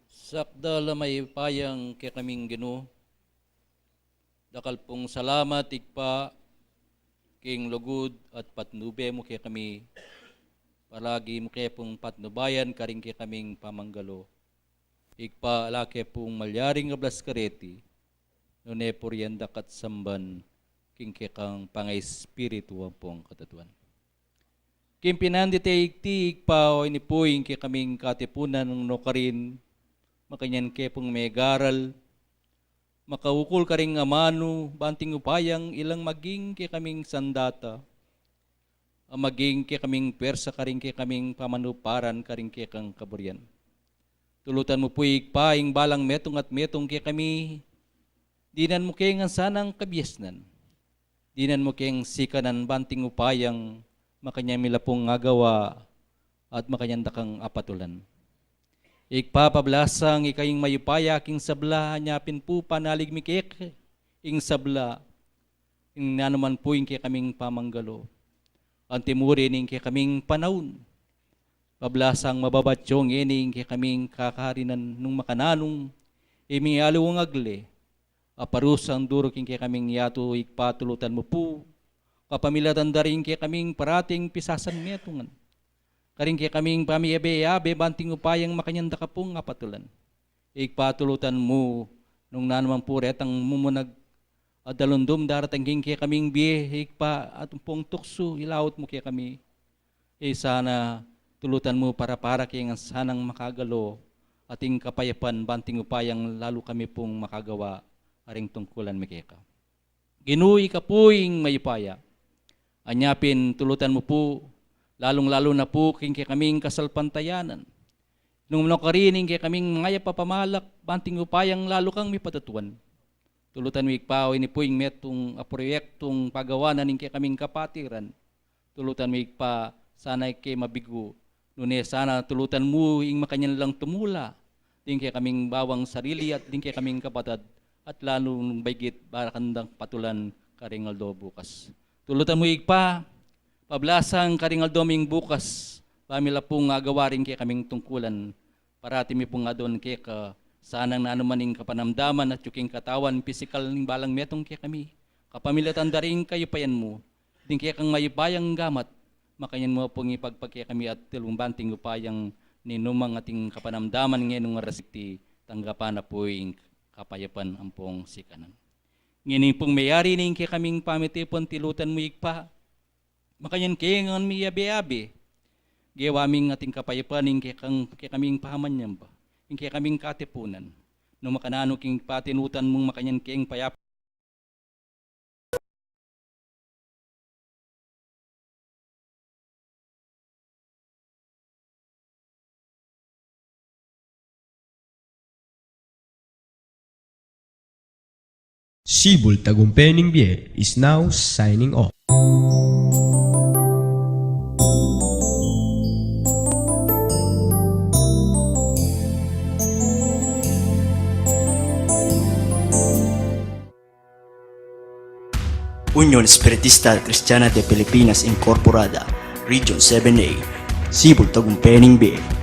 Sakdala may payang kay kaming Ginoo. Dakal pong salamat ikpa king lugod at patnube mo kay kami. Palagi mo kay pong patnubayan karing kay kaming pamanggalo. Ikpa alake pong malyaring ablas kareti. Nune purianda kat samban king kay kang pangay espiritu pong katatuan. Kim pinandite ikti ikpa o inipuing kay kaming katipunan ng nokarin. Makanyan ke pong may garal, makaukol ka ring amano, banting upayang ilang maging ke kaming sandata, maging ke kaming persa ka rin ke kaming pamanuparan ka rin ke kang kaburyan. Tulutan mo po ikpaing balang metong at metong ke kami, dinan mo keng sanang kabiasnan, dinan mo keng sikanan banting upayang makanyang milapong ngagawa at makanyang dakang apatulan. Ikpapablasang ikaying mayupaya king sabla nyapin po panalig mikik ing sabla ing nanuman po ing kaming pamanggalo antimuri ning kaming panahon pablasang mababatsyong ining kaming kakarinan nung makananong imi aluwang agle aparusang duro king kaming yato ikpatulutan mo po kapamilatan daring kaming parating pisasan metungan karing kaya kaming pamiyabe-yabe, banting upayang makanyanda ka pong apatulan. Ikpatulutan mo, nung nanuman po retang mumunag adalundum daratang kaya kaming biye, ikpa at pong tukso, ilawot mo kaya kami. Sana tulutan mo para kaya sanang makagalo, ating kapayapan, banting upayang lalo kami pong makagawa, aring tungkulan mi kaya ka. Ginuwi ka po'ing mayupaya. Anyapin, tulutan mo po, lalong-lalo na po king kaming kasalpantayanan. Nung nakarining kay kaming ngaya papamalak, banting upayang lalo kang may patatuan. Tulutan mo ikpao ini po yung metong proyektong pagawa na ning kay kaming kapatiran. Tulutan mo ikpa sana kay mabigo. Nune sana tulutan mo ing makanyan lang tumula. Din kay kaming bawang sarili at din kay kaming kapatad. At lalo nung baygit barakandang patulan karingal do bukas. Tulutan mo ikpa pablasang karingal doming bukas, pamila pong agawarin kay kaming tungkulan, parati mi pong adon kay ka, sanang nanumaning kapanamdaman at yuking katawan, pisikal ning balang metong kay kami. Kapamilatan daring kayo payan mo, din kay kang mayubayang gamat, makanyan mo pong ipagpagkay kami at tilumbanting upayang ninumang ating kapanamdaman ngayon ng rasikti, tanggapan na po yung kapayapan ang pong sikanan. Ngayon pong mayari ning kay kaming pamitipon, tilutan mo ikpa, makanyan kengan mi yabe-yabe. Gewaming ating kapayapaning kay kaming pahamanyam ba. Kay kaming katipunan. No makanano king patinutan mong makanyan keng payap. Sibol Tagumpay Bie is now signing off. Unión Espiritista Cristiana de Pilipinas Incorporada, Region 7A, Sibol Tagumpay Bie.